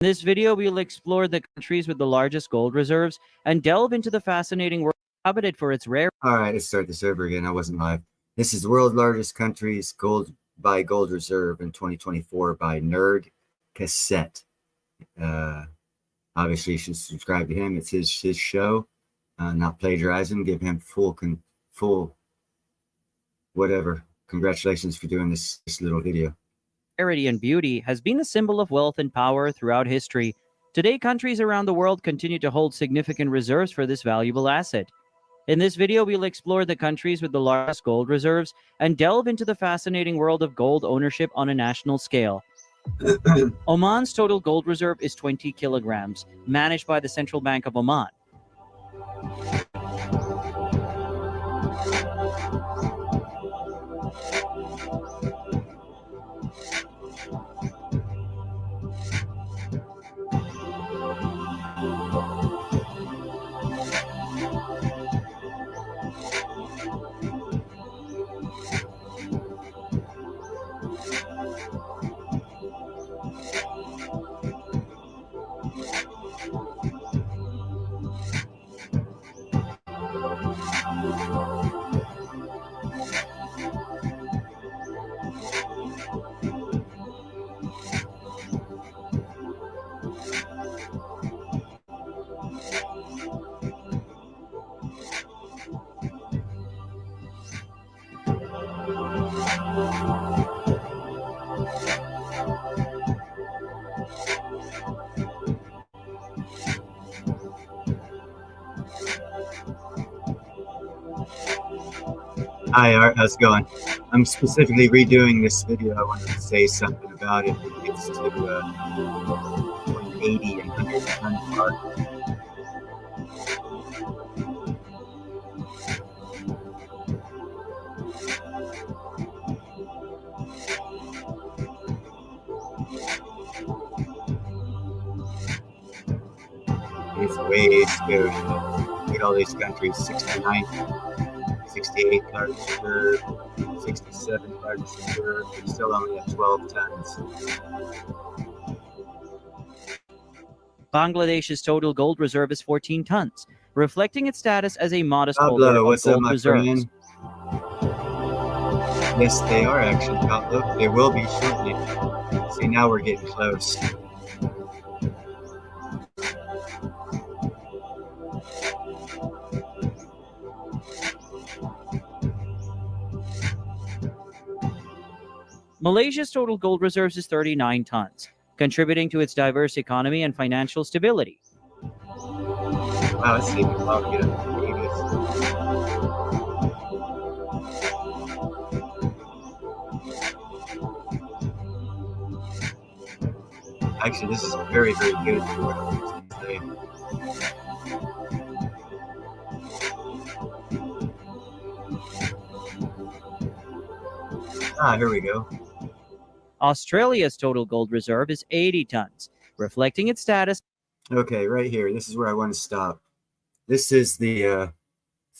In this video, we'll explore the countries with the largest gold reserves and delve into the fascinating world inhabited for its rare. All right, let's start this over again. I wasn't live. This is the world's largest countries gold reserve in 2024 by Nerd Cassette. Obviously, you should subscribe to him. It's his show. Not plagiarizing. Give him full whatever. Congratulations for doing this little video. Rarity and beauty has been a symbol of wealth and power throughout history. Today, countries around the world continue to hold significant reserves for this valuable asset. In this video, we'll explore the countries with the largest gold reserves and delve into the fascinating world of gold ownership on a national scale. Oman's total gold reserve is 20 kilograms, managed by the Central Bank of Oman. Hi Art, how's it going? I'm specifically redoing this video. I wanted to say something about it. It gets to 80 and 100 ton mark. It's way scary. Look at all these countries, 69. 68 largest reserve, 67 largest reserve, but still only at 12 tons. Bangladesh's total gold reserve is 14 tons, reflecting its status as a modest Pablo, holder of what's up, gold my reserves. friend? Yes, they are actually, Pablo. They will be shortly. See, now we're getting close. Malaysia's total gold reserves is 39 tons, contributing to its diverse economy and financial stability. Wow, it's taking a while to get up to this. Actually, this is very, very good for what I'm using today. Here we go. Australia's total gold reserve is 80 tons, reflecting its status. Okay, right here. This is where I want to stop. This is the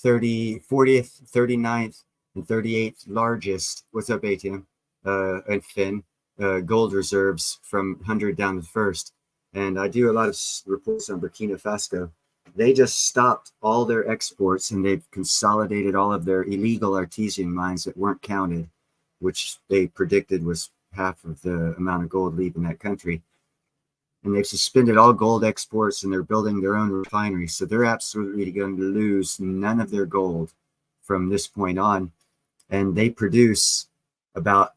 40th, 39th, and 38th largest. What's up, ATM? And Finn. Gold reserves from 100 down to first. And I do a lot of reports on Burkina Faso. They just stopped all their exports and they've consolidated all of their illegal artesian mines that weren't counted, which they predicted was half of the amount of gold leaving that country. And they've suspended all gold exports and they're building their own refineries. So they're absolutely going to lose none of their gold from this point on. And they produce about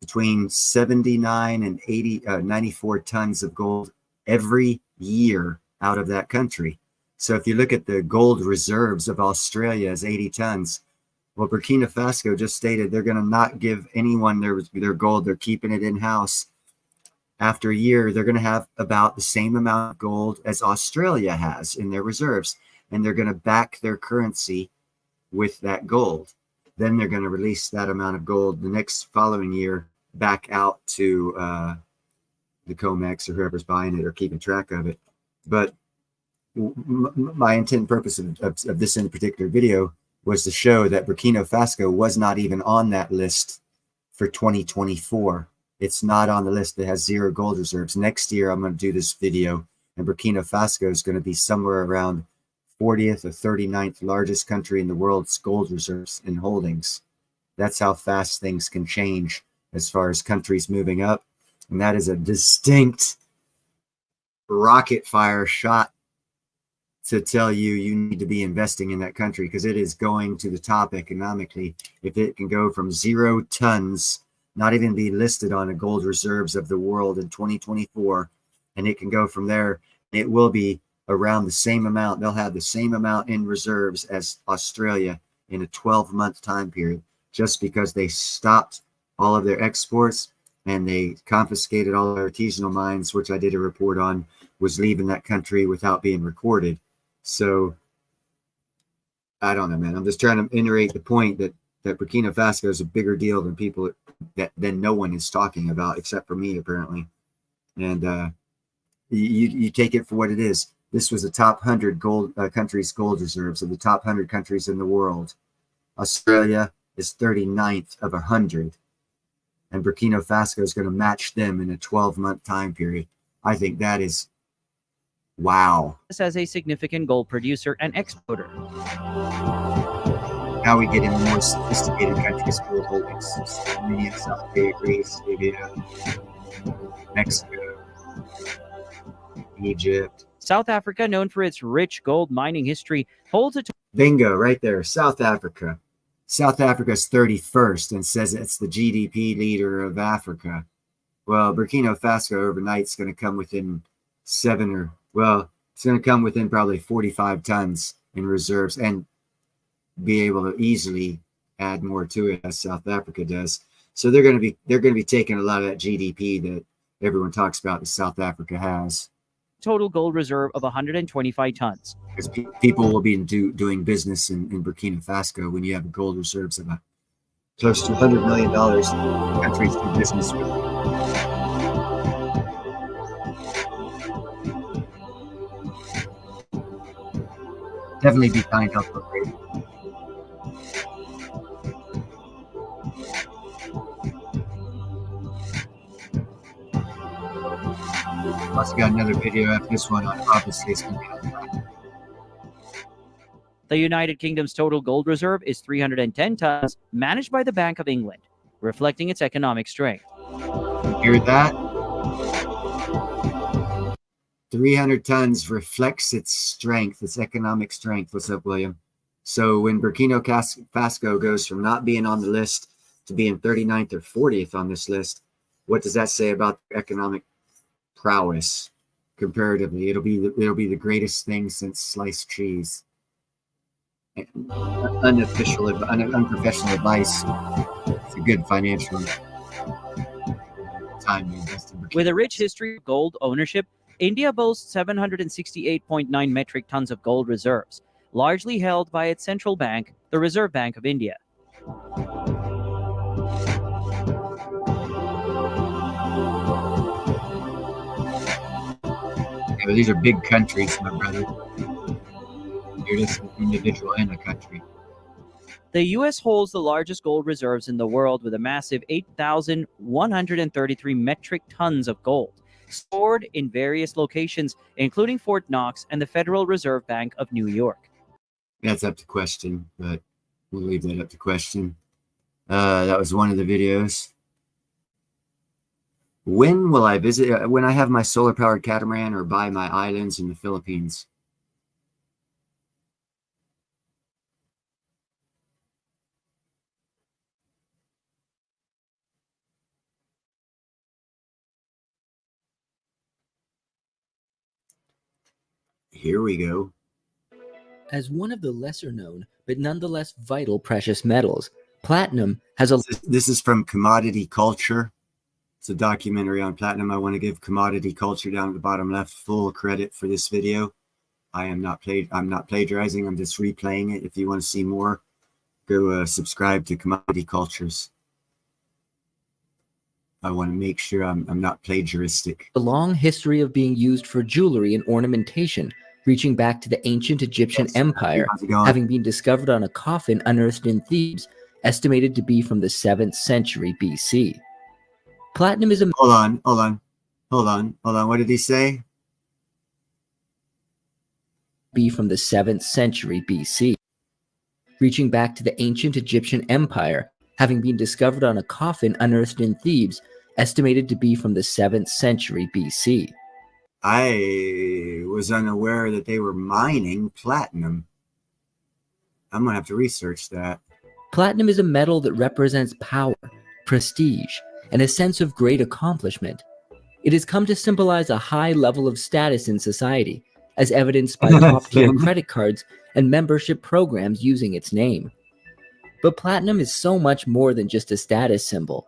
between 79 and 94 tons of gold every year out of that country. So if you look at the gold reserves of Australia as 80 tons, well, Burkina Faso just stated they're going to not give anyone their gold. They're keeping it in-house. After a year, they're going to have about the same amount of gold as Australia has in their reserves. And they're going to back their currency with that gold. Then they're going to release that amount of gold the next following year back out to the COMEX or whoever's buying it or keeping track of it. But my intent and purpose of this in particular video was to show that Burkina Faso was not even on that list for 2024. it's not on the list that has 0 gold reserves. Next year, I'm going to do this video, and Burkina Faso is going to be somewhere around 40th or 39th largest country in the world's gold reserves and holdings. That's how fast things can change as far as countries moving up. And that is a distinct rocket fire shot to tell you you need to be investing in that country, because it is going to the top economically. If it can go from 0 tons, not even be listed on the gold reserves of the world in 2024, and it can go from there, it will be around the same amount. They'll have the same amount in reserves as Australia in a 12-month time period, just because they stopped all of their exports and they confiscated all their artisanal mines, which I did a report on, was leaving that country without being recorded. So I don't know, man. I'm just trying to iterate the point that Burkina Faso is a bigger deal than people than no one is talking about, except for me, apparently. And you take it for what it is. This was the top 100 countries' gold reserves of the top 100 countries in the world. Australia is 39th of 100, and Burkina Faso is going to match them in a 12-month time period. I think that is wow. As a significant gold producer and exporter. Now we get into more sophisticated countries' gold holdings: Armenia, South Korea, Greece, Libya, Mexico, Egypt. South Africa, known for its rich gold mining history, holds a Bingo, right there. South Africa. South Africa's 31st and says it's the GDP leader of Africa. Well, Burkina Faso overnight is going to come within it's going to come within probably 45 tons in reserves and be able to easily add more to it, as South Africa does. So they're going to be taking a lot of that GDP that everyone talks about that South Africa has. total gold reserve of 125 tons. Because people will be doing business in Burkina Faso when you have gold reserves of close to $100 million. Countries do business with. Definitely be kind to upgrade. Also got another video after this one on obviously it's going to be on time. The United Kingdom's total gold reserve is 310 tons, managed by the Bank of England, reflecting its economic strength. Hear that? 300 tons reflects its strength, its economic strength. What's up, William? So when Burkina Faso goes from not being on the list to being 39th or 40th on this list, what does that say about economic prowess comparatively? It'll be the greatest thing since sliced cheese. Unprofessional advice. It's a good financial time to invest in. With a rich history of gold ownership, India boasts 768.9 metric tons of gold reserves, largely held by its central bank, the Reserve Bank of India. Yeah, these are big countries, my brother. You're just an individual in a country. The U.S. holds the largest gold reserves in the world with a massive 8,133 metric tons of gold, stored in various locations, including Fort Knox and the Federal Reserve Bank of New York. That's up to question, but we'll leave that up to question. That was one of the videos. When will I visit? When I have my solar-powered catamaran or buy my islands in the Philippines. Here we go. As one of the lesser known, but nonetheless vital precious metals, platinum has a... This is from Commodity Culture. It's a documentary on platinum. I want to give Commodity Culture down at the bottom left full credit for this video. I'm not plagiarizing. I'm just replaying it. If you want to see more, go subscribe to Commodity Cultures. I want to make sure I'm not plagiaristic. A long history of being used for jewelry and ornamentation, reaching back to the ancient Egyptian Empire, having been discovered on a coffin unearthed in Thebes, estimated to be from the 7th century BC. Platinum is a Hold on. What did he say? be from the 7th century BC, reaching back to the ancient Egyptian Empire, having been discovered on a coffin unearthed in Thebes, estimated to be from the 7th century BC. I was unaware that they were mining platinum. I'm gonna have to research that. Platinum is a metal that represents power, prestige, and a sense of great accomplishment. It has come to symbolize a high level of status in society, as evidenced by top-tier credit cards and membership programs using its name. But platinum is so much more than just a status symbol.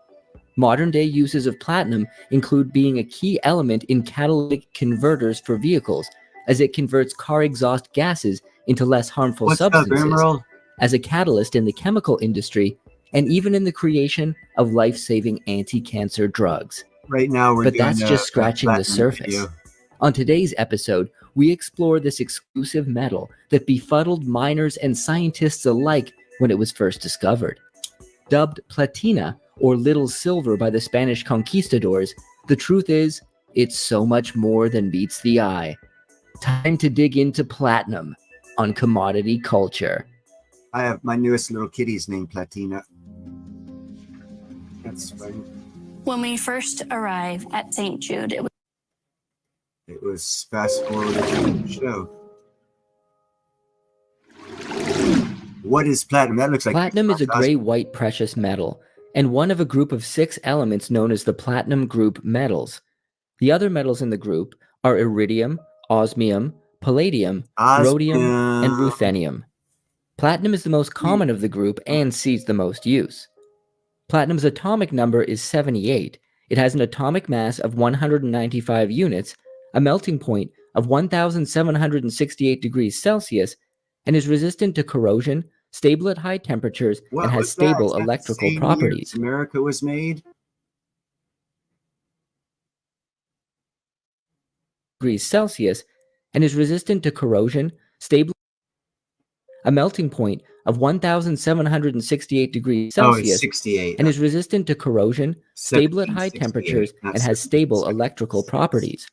Modern-day uses of platinum include being a key element in catalytic converters for vehicles, as it converts car exhaust gases into less harmful substances, as a catalyst in the chemical industry, and even in the creation of life-saving anti-cancer drugs. Right now we're But doing that's just scratching the surface. Video. On today's episode, we explore this exclusive metal that befuddled miners and scientists alike when it was first discovered. Dubbed platina, or little silver by the Spanish conquistadors, the truth is, it's so much more than meets the eye. Time to dig into platinum on Commodity Culture. I have my newest little kitty's named Platina. That's funny. When we first arrived at St. Jude, It was fast forward to the show. What is platinum? That looks like Platinum is a gray white precious metal, and one of a group of 6 elements known as the platinum group metals. The other metals in the group are iridium, osmium, palladium, rhodium, and ruthenium. Platinum is the most common of the group and sees the most use. Platinum's atomic number is 78. It has an atomic mass of 195 units, a melting point of 1,768 degrees Celsius, and is resistant to corrosion, stable at high temperatures, and has stable electrical properties. America was made? Degrees Celsius, and is resistant to corrosion, stable, a melting point of 1,768 degrees Celsius, 68. and is resistant to corrosion, stable at high temperatures, and has stable electrical properties.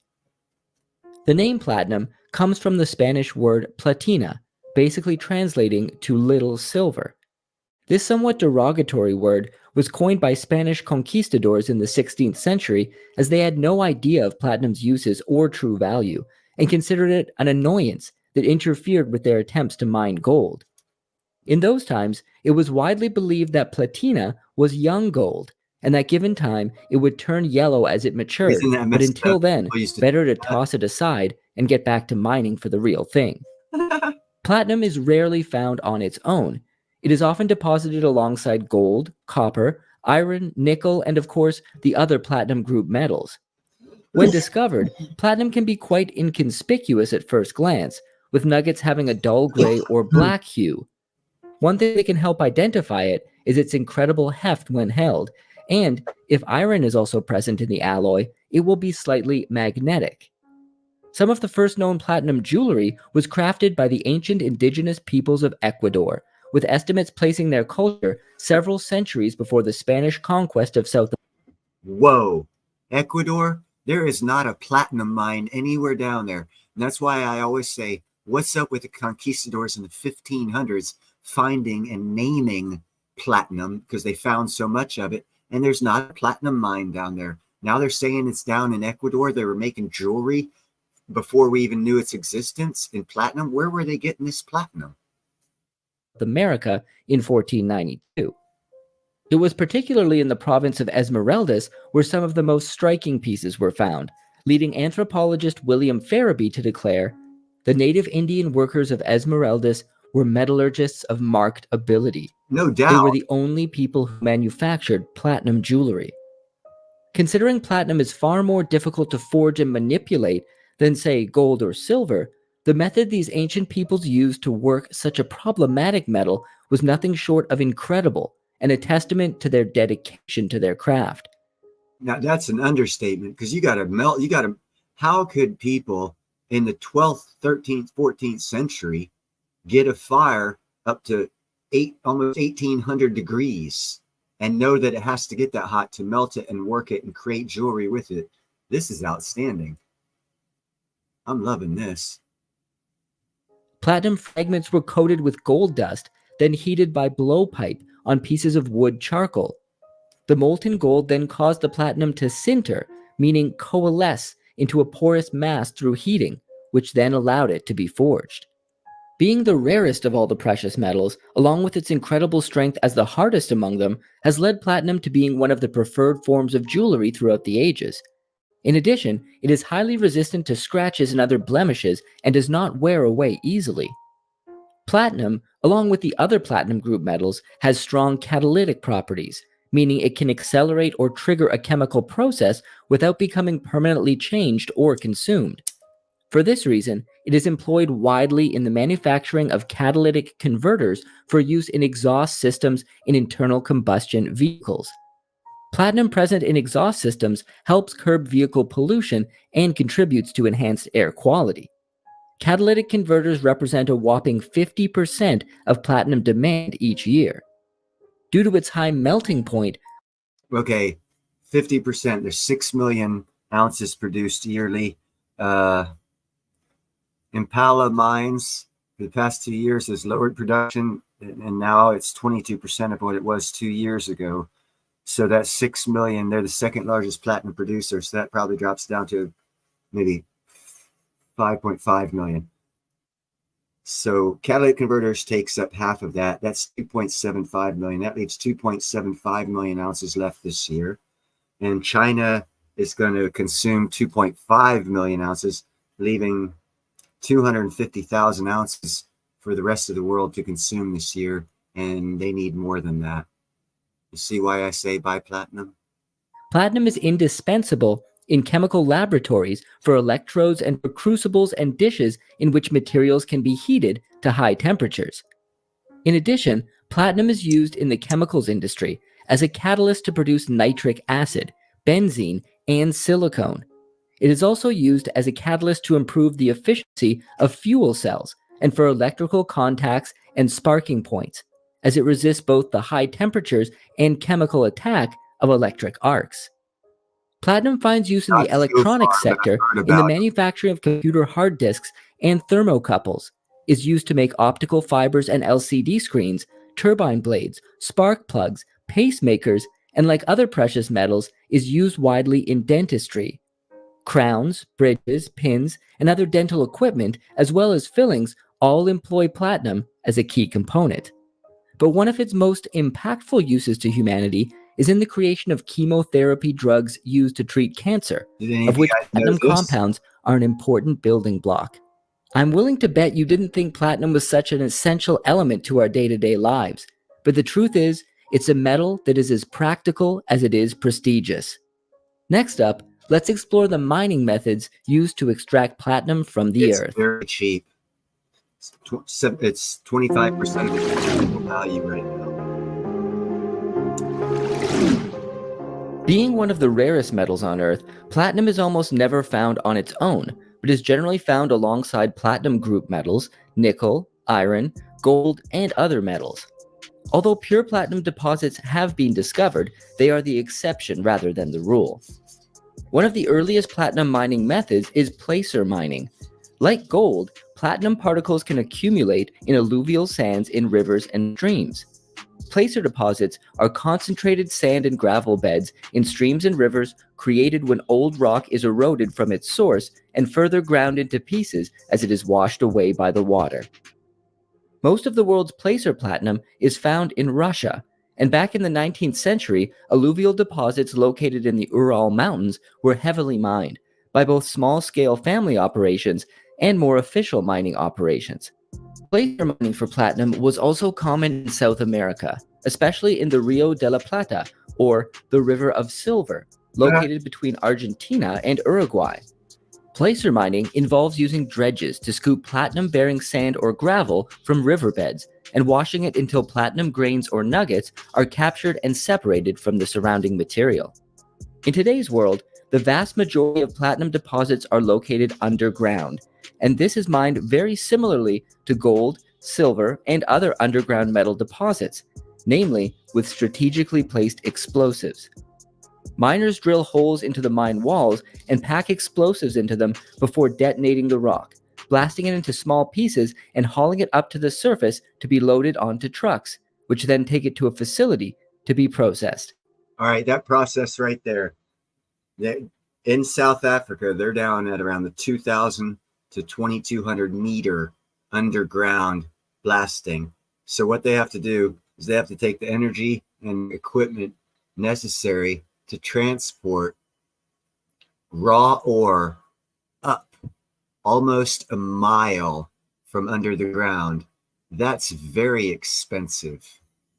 The name platinum comes from the Spanish word platina, basically translating to little silver. This somewhat derogatory word was coined by Spanish conquistadors in the 16th century, as they had no idea of platinum's uses or true value, and considered it an annoyance that interfered with their attempts to mine gold. In those times, it was widely believed that platina was young gold, and that given time, it would turn yellow as it matured, but until then, better to toss it aside and get back to mining for the real thing. Platinum is rarely found on its own. It is often deposited alongside gold, copper, iron, nickel, and of course, the other platinum group metals. When discovered, platinum can be quite inconspicuous at first glance, with nuggets having a dull gray or black hue. One thing that can help identify it is its incredible heft when held, and if iron is also present in the alloy, it will be slightly magnetic. Some of the first known platinum jewelry was crafted by the ancient indigenous peoples of Ecuador, with estimates placing their culture several centuries before the Spanish conquest of South America. Whoa, Ecuador? There is not a platinum mine anywhere down there. And that's why I always say, what's up with the conquistadors in the 1500s finding and naming platinum, because they found so much of it, and there's not a platinum mine down there. Now they're saying it's down in Ecuador. They were making jewelry before we even knew its existence in platinum. Where were they getting this platinum? America in 1492. It was particularly in the province of Esmeraldas where some of the most striking pieces were found, leading anthropologist William Farabee to declare, "The native Indian workers of Esmeraldas were metallurgists of marked ability. No doubt. They were the only people who manufactured platinum jewelry." Considering platinum is far more difficult to forge and manipulate than, say, gold or silver, the method these ancient peoples used to work such a problematic metal was nothing short of incredible and a testament to their dedication to their craft. Now that's an understatement, because you got to melt. How could people in the 12th, 13th, 14th century get a fire up to almost 1800 degrees and know that it has to get that hot to melt it and work it and create jewelry with it. This is outstanding. I'm loving this. Platinum fragments were coated with gold dust, then heated by blowpipe on pieces of wood charcoal. The molten gold then caused the platinum to sinter, meaning coalesce into a porous mass through heating, which then allowed it to be forged. Being the rarest of all the precious metals, along with its incredible strength as the hardest among them, has led platinum to being one of the preferred forms of jewelry throughout the ages. In addition, it is highly resistant to scratches and other blemishes and does not wear away easily. Platinum, along with the other platinum group metals, has strong catalytic properties, meaning it can accelerate or trigger a chemical process without becoming permanently changed or consumed. For this reason, it is employed widely in the manufacturing of catalytic converters for use in exhaust systems in internal combustion vehicles. Platinum present in exhaust systems helps curb vehicle pollution and contributes to enhanced air quality. Catalytic converters represent a whopping 50% of platinum demand each year. Due to its high melting point, Okay, 50%. There's 6 million ounces produced yearly. Impala Mines, for the past 2 years, has lowered production, and now it's 22% of what it was 2 years ago. So that's 6 million. They're the second largest platinum producer, so that probably drops down to maybe 5.5 million. So catalytic converters takes up half of that. That's 2.75 million. That leaves 2.75 million ounces left this year. And China is going to consume 2.5 million ounces, leaving 250,000 ounces for the rest of the world to consume this year. And they need more than that. You see why I say buy platinum? platinum is indispensable in chemical laboratories for electrodes and for crucibles and dishes in which materials can be heated to high temperatures. In addition, platinum is used in the chemicals industry as a catalyst to produce nitric acid, benzene, and silicone. It is also used as a catalyst to improve the efficiency of fuel cells and for electrical contacts and sparking points, as it resists both the high temperatures and chemical attack of electric arcs. Platinum finds use in the electronics sector in the manufacturing of computer hard disks and thermocouples, is used to make optical fibers and LCD screens, turbine blades, spark plugs, pacemakers, and like other precious metals, is used widely in dentistry. Crowns, bridges, pins, and other dental equipment, as well as fillings, all employ platinum as a key component. But one of its most impactful uses to humanity is in the creation of chemotherapy drugs used to treat cancer, of which platinum compounds are an important building block. I'm willing to bet you didn't think platinum was such an essential element to our day-to-day lives, but the truth is, it's a metal that is as practical as it is prestigious. Next up, let's explore the mining methods used to extract platinum from the earth. It's very cheap. It's 25% of the technical value right now. Being one of the rarest metals on Earth, platinum is almost never found on its own, but is generally found alongside platinum group metals, nickel, iron, gold, and other metals. Although pure platinum deposits have been discovered, they are the exception rather than the rule. One of the earliest platinum mining methods is placer mining. Like gold, platinum particles can accumulate in alluvial sands in rivers and streams. Placer deposits are concentrated sand and gravel beds in streams and rivers created when old rock is eroded from its source and further ground into pieces as it is washed away by the water. Most of the world's placer platinum is found in Russia, and back in the 19th century, alluvial deposits located in the Ural Mountains were heavily mined by both small-scale family operations and more official mining operations. Placer mining for platinum was also common in South America, especially in the Rio de la Plata, or the River of Silver, located between Argentina and Uruguay. Placer mining involves using dredges to scoop platinum-bearing sand or gravel from riverbeds and washing it until platinum grains or nuggets are captured and separated from the surrounding material. In today's world, the vast majority of platinum deposits are located underground, and this is mined very similarly to gold, silver, and other underground metal deposits, namely with strategically placed explosives. Miners drill holes into the mine walls and pack explosives into them before detonating the rock, blasting it into small pieces and hauling it up to the surface to be loaded onto trucks, which then take it to a facility to be processed. All right, that process right there. In South Africa, they're down at around the 2,000 to 2,200 meter underground blasting. So what they have to do is they have to take the energy and equipment necessary to transport raw ore up almost a mile from under the ground. That's very expensive.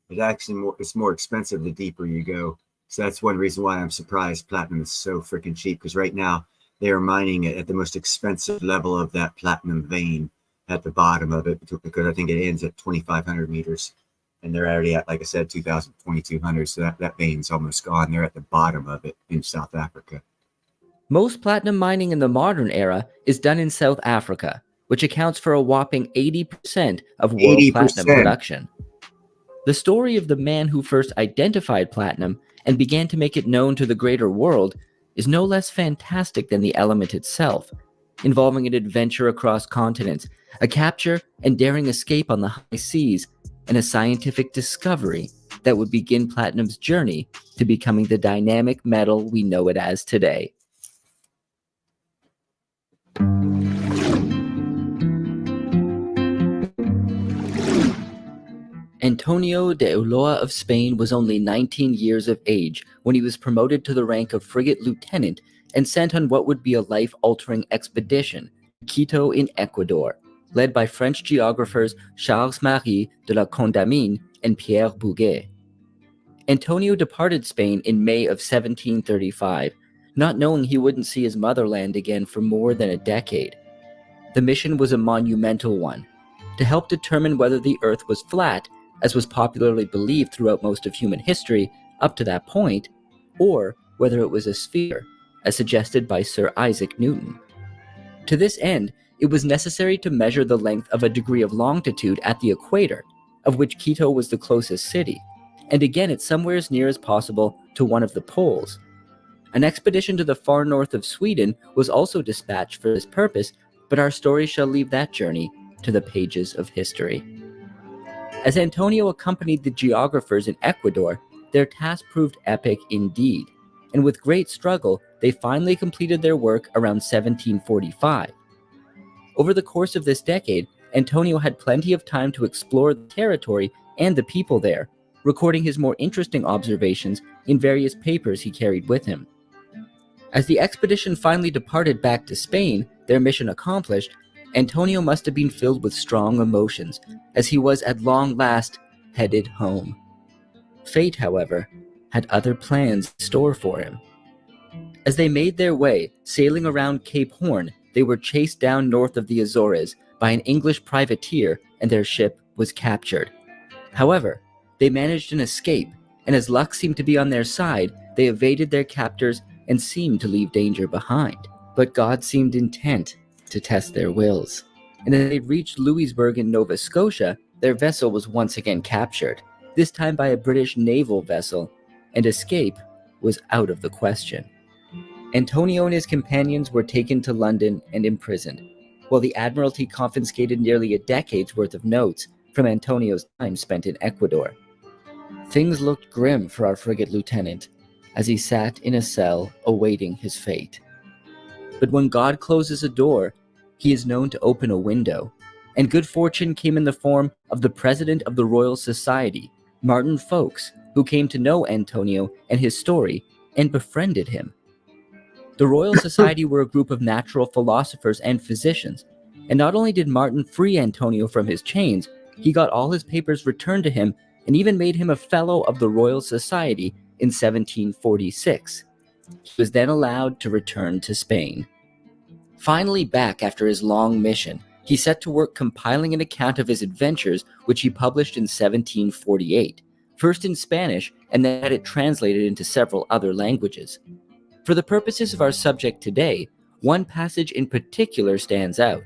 It's more expensive the deeper you go. So that's one reason why I'm surprised platinum is so freaking cheap, because right now they are mining it at the most expensive level of that platinum vein at the bottom of it, because I think it ends at 2,500 meters. And they're already at, like I said, 2,000, 2,200. So that vein's almost gone. They're at the bottom of it in South Africa. Most platinum mining in the modern era is done in South Africa, which accounts for a whopping 80% of world 80%. platinum production. The story of the man who first identified platinum and began to make it known to the greater world is no less fantastic than the element itself, involving an adventure across continents, a capture and daring escape on the high seas, and a scientific discovery that would begin platinum's journey to becoming the dynamic metal we know it as today. Antonio de Ulloa of Spain was only 19 years of age when he was promoted to the rank of frigate lieutenant and sent on what would be a life-altering expedition to Quito in Ecuador, led by French geographers Charles-Marie de la Condamine and Pierre Bouguer. Antonio departed Spain in May of 1735, not knowing he wouldn't see his motherland again for more than a decade. The mission was a monumental one, to help determine whether the Earth was flat, as was popularly believed throughout most of human history up to that point, or whether it was a sphere, as suggested by Sir Isaac Newton. To this end, it was necessary to measure the length of a degree of longitude at the equator, of which Quito was the closest city, and again it's somewhere as near as possible to one of the poles. An expedition to the far north of Sweden was also dispatched for this purpose, but our story shall leave that journey to the pages of history. As Antonio accompanied the geographers in Ecuador, their task proved epic indeed, and with great struggle, they finally completed their work around 1745. Over the course of this decade, Antonio had plenty of time to explore the territory and the people there, recording his more interesting observations in various papers he carried with him. As the expedition finally departed back to Spain, their mission accomplished, Antonio must have been filled with strong emotions, as he was at long last headed home. Fate, however, had other plans in store for him. As they made their way, sailing around Cape Horn, they were chased down north of the Azores by an English privateer, and their ship was captured. However, they managed an escape, and as luck seemed to be on their side, they evaded their captors and seemed to leave danger behind. But God seemed intent to test their wills, and as they reached Louisbourg in Nova Scotia, their vessel was once again captured, this time by a British naval vessel, and escape was out of the question. Antonio and his companions were taken to London and imprisoned, while the Admiralty confiscated nearly a decade's worth of notes from Antonio's time spent in Ecuador. Things looked grim for our frigate lieutenant as he sat in a cell awaiting his fate. But when God closes a door, he is known to open a window, and good fortune came in the form of the president of the Royal Society, Martin Folkes, who came to know Antonio and his story and befriended him. The Royal Society were a group of natural philosophers and physicians, and not only did Martin free Antonio from his chains, he got all his papers returned to him and even made him a Fellow of the Royal Society in 1746. He was then allowed to return to Spain. Finally back after his long mission, he set to work compiling an account of his adventures, which he published in 1748, first in Spanish and then had it translated into several other languages. For the purposes of our subject today, one passage in particular stands out.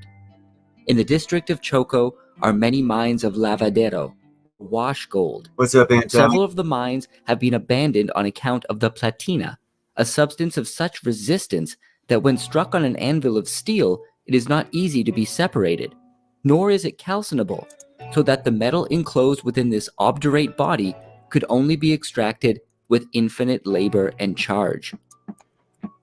In the district of Choco are many mines of lavadero, wash gold. What's up, Anton? Several of the mines have been abandoned on account of the platina, a substance of such resistance that when struck on an anvil of steel, it is not easy to be separated, nor is it calcinable, so that the metal enclosed within this obdurate body could only be extracted with infinite labor and charge.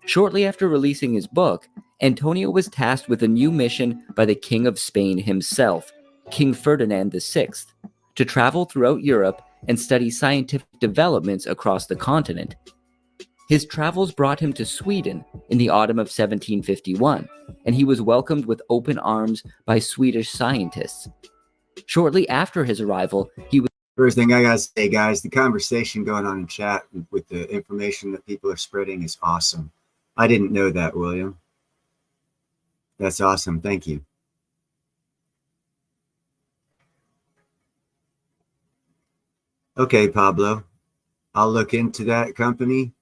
Shortly after releasing his book, Antonio was tasked with a new mission by the King of Spain himself, King Ferdinand VI, to travel throughout Europe and study scientific developments across the continent. His travels brought him to Sweden in the autumn of 1751, and he was welcomed with open arms by Swedish scientists. Shortly after his arrival, he was... First thing I gotta say, guys, the conversation going on in chat with the information that people are spreading is awesome. I didn't know that, William. That's awesome. Thank you. Okay, Pablo. I'll look into that company,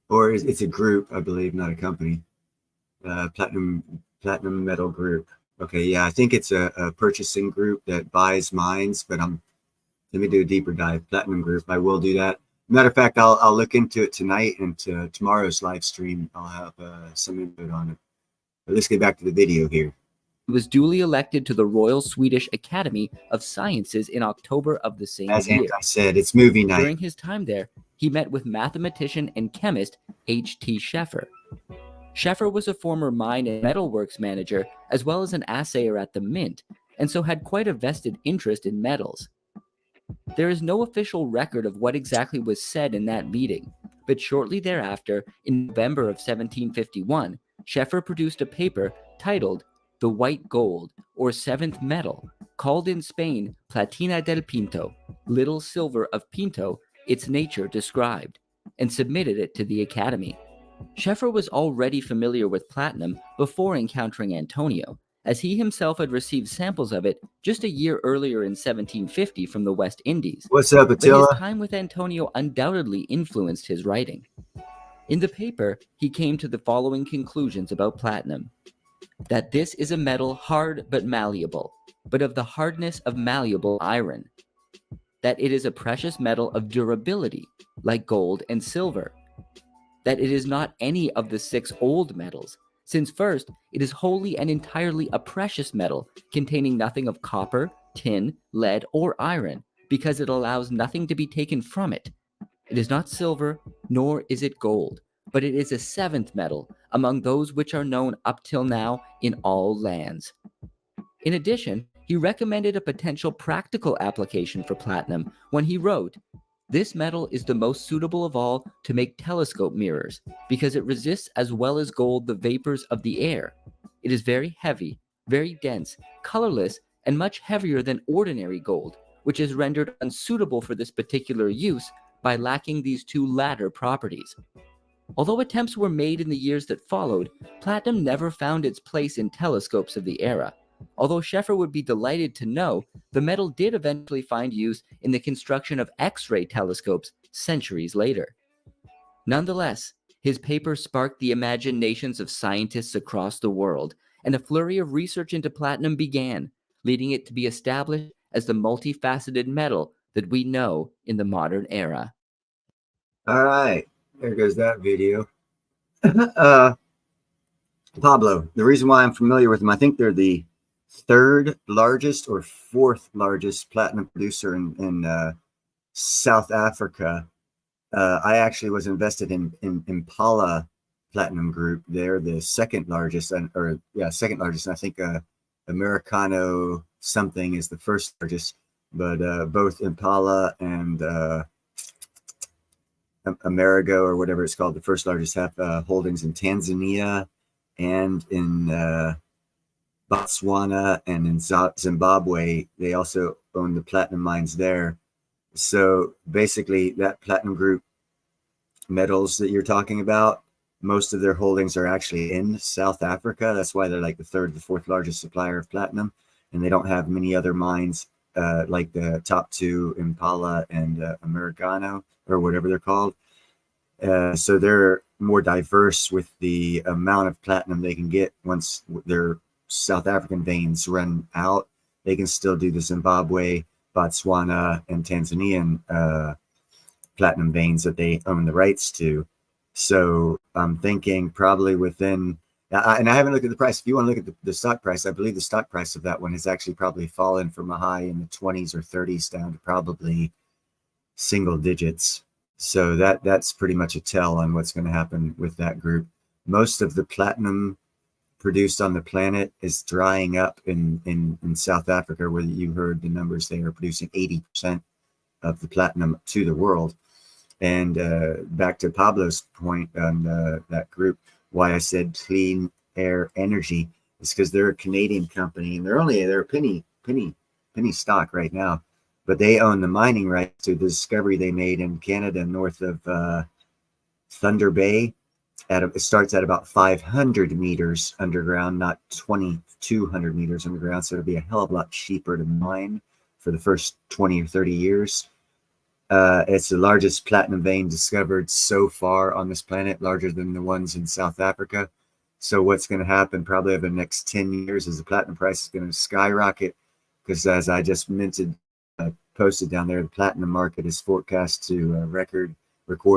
or it's a group, I believe, not a company. Platinum Metal Group. Okay, yeah, I think it's a purchasing group that buys mines, but let me do a deeper dive. Platinum Group, I will do that. Matter of fact, I'll look into it tonight, and tomorrow's live stream, I'll have some input on it. But let's get back to the video here. He was duly elected to the Royal Swedish Academy of Sciences in October of the same As year. I said, it's movie night. During his time there, he met with mathematician and chemist H.T. Scheffer. Scheffer was a former mine and metalworks manager, as well as an assayer at the Mint, and so had quite a vested interest in metals. There is no official record of what exactly was said in that meeting, but shortly thereafter, in November of 1751, Scheffer produced a paper titled The White Gold, or Seventh Metal, called in Spain Platina del Pinto, Little Silver of Pinto, its nature described, and submitted it to the Academy. Scheffer was already familiar with platinum before encountering Antonio, as he himself had received samples of it just a year earlier in 1750 from the West Indies. What's up, Attila? But his time with Antonio undoubtedly influenced his writing. In the paper, he came to the following conclusions about platinum: that this is a metal hard but malleable, but of the hardness of malleable iron; that it is a precious metal of durability, like gold and silver; that it is not any of the 6 old metals, since first, it is wholly and entirely a precious metal, containing nothing of copper, tin, lead, or iron, because it allows nothing to be taken from it. It is not silver, nor is it gold, but it is a 7th metal among those which are known up till now in all lands. In addition, he recommended a potential practical application for platinum when he wrote, "This metal is the most suitable of all to make telescope mirrors, because it resists as well as gold the vapors of the air. It is very heavy, very dense, colorless, and much heavier than ordinary gold, which is rendered unsuitable for this particular use by lacking these 2 latter properties." Although attempts were made in the years that followed, platinum never found its place in telescopes of the era. Although Scheffer would be delighted to know, the metal did eventually find use in the construction of X-ray telescopes centuries later. Nonetheless, his paper sparked the imaginations of scientists across the world, and a flurry of research into platinum began, leading it to be established as the multifaceted metal that we know in the modern era. All right, there goes that video. Pablo, the reason why I'm familiar with them, I think they're the 3rd largest or 4th largest platinum producer in South Africa. I actually was invested in Impala Platinum Group. They're the 2nd largest, second largest. And I think Americano something is the 1st largest, but both Impala and Amerigo, or whatever it's called, the 1st largest, have holdings in Tanzania and in Botswana and in Zimbabwe. They also own the platinum mines there. So basically, that Platinum Group metals that you're talking about, most of their holdings are actually in South Africa. That's why they're like the 3rd, the 4th largest supplier of platinum, and they don't have many other mines like the top 2, Impala and Americano, or whatever they're called. So they're more diverse with the amount of platinum they can get. Once their South African veins run out, they can still do the Zimbabwe, Botswana and Tanzanian platinum veins that they own the rights to. So I'm thinking probably within, and I haven't looked at the price. If you want to look at the stock price, I believe the stock price of that one has actually probably fallen from a high in the 20s or 30s down to probably single digits. So that's pretty much a tell on what's going to happen with that group. Most of the platinum produced on the planet is drying up in South Africa, where you heard the numbers. They are producing 80% of the platinum to the world. And back to Pablo's point on that group, why I said Clean Air Energy is because they're a Canadian company, and they're a penny stock right now, but they own the mining rights to the discovery they made in Canada north of Thunder Bay. It starts at about 500 meters underground, not 2,200 meters underground. So it'll be a hell of a lot cheaper to mine for the first 20 or 30 years. It's the largest platinum vein discovered so far on this planet, larger than the ones in South Africa. So what's going to happen probably over the next 10 years is the platinum price is going to skyrocket, because as I just mentioned, posted down there, the platinum market is forecast to record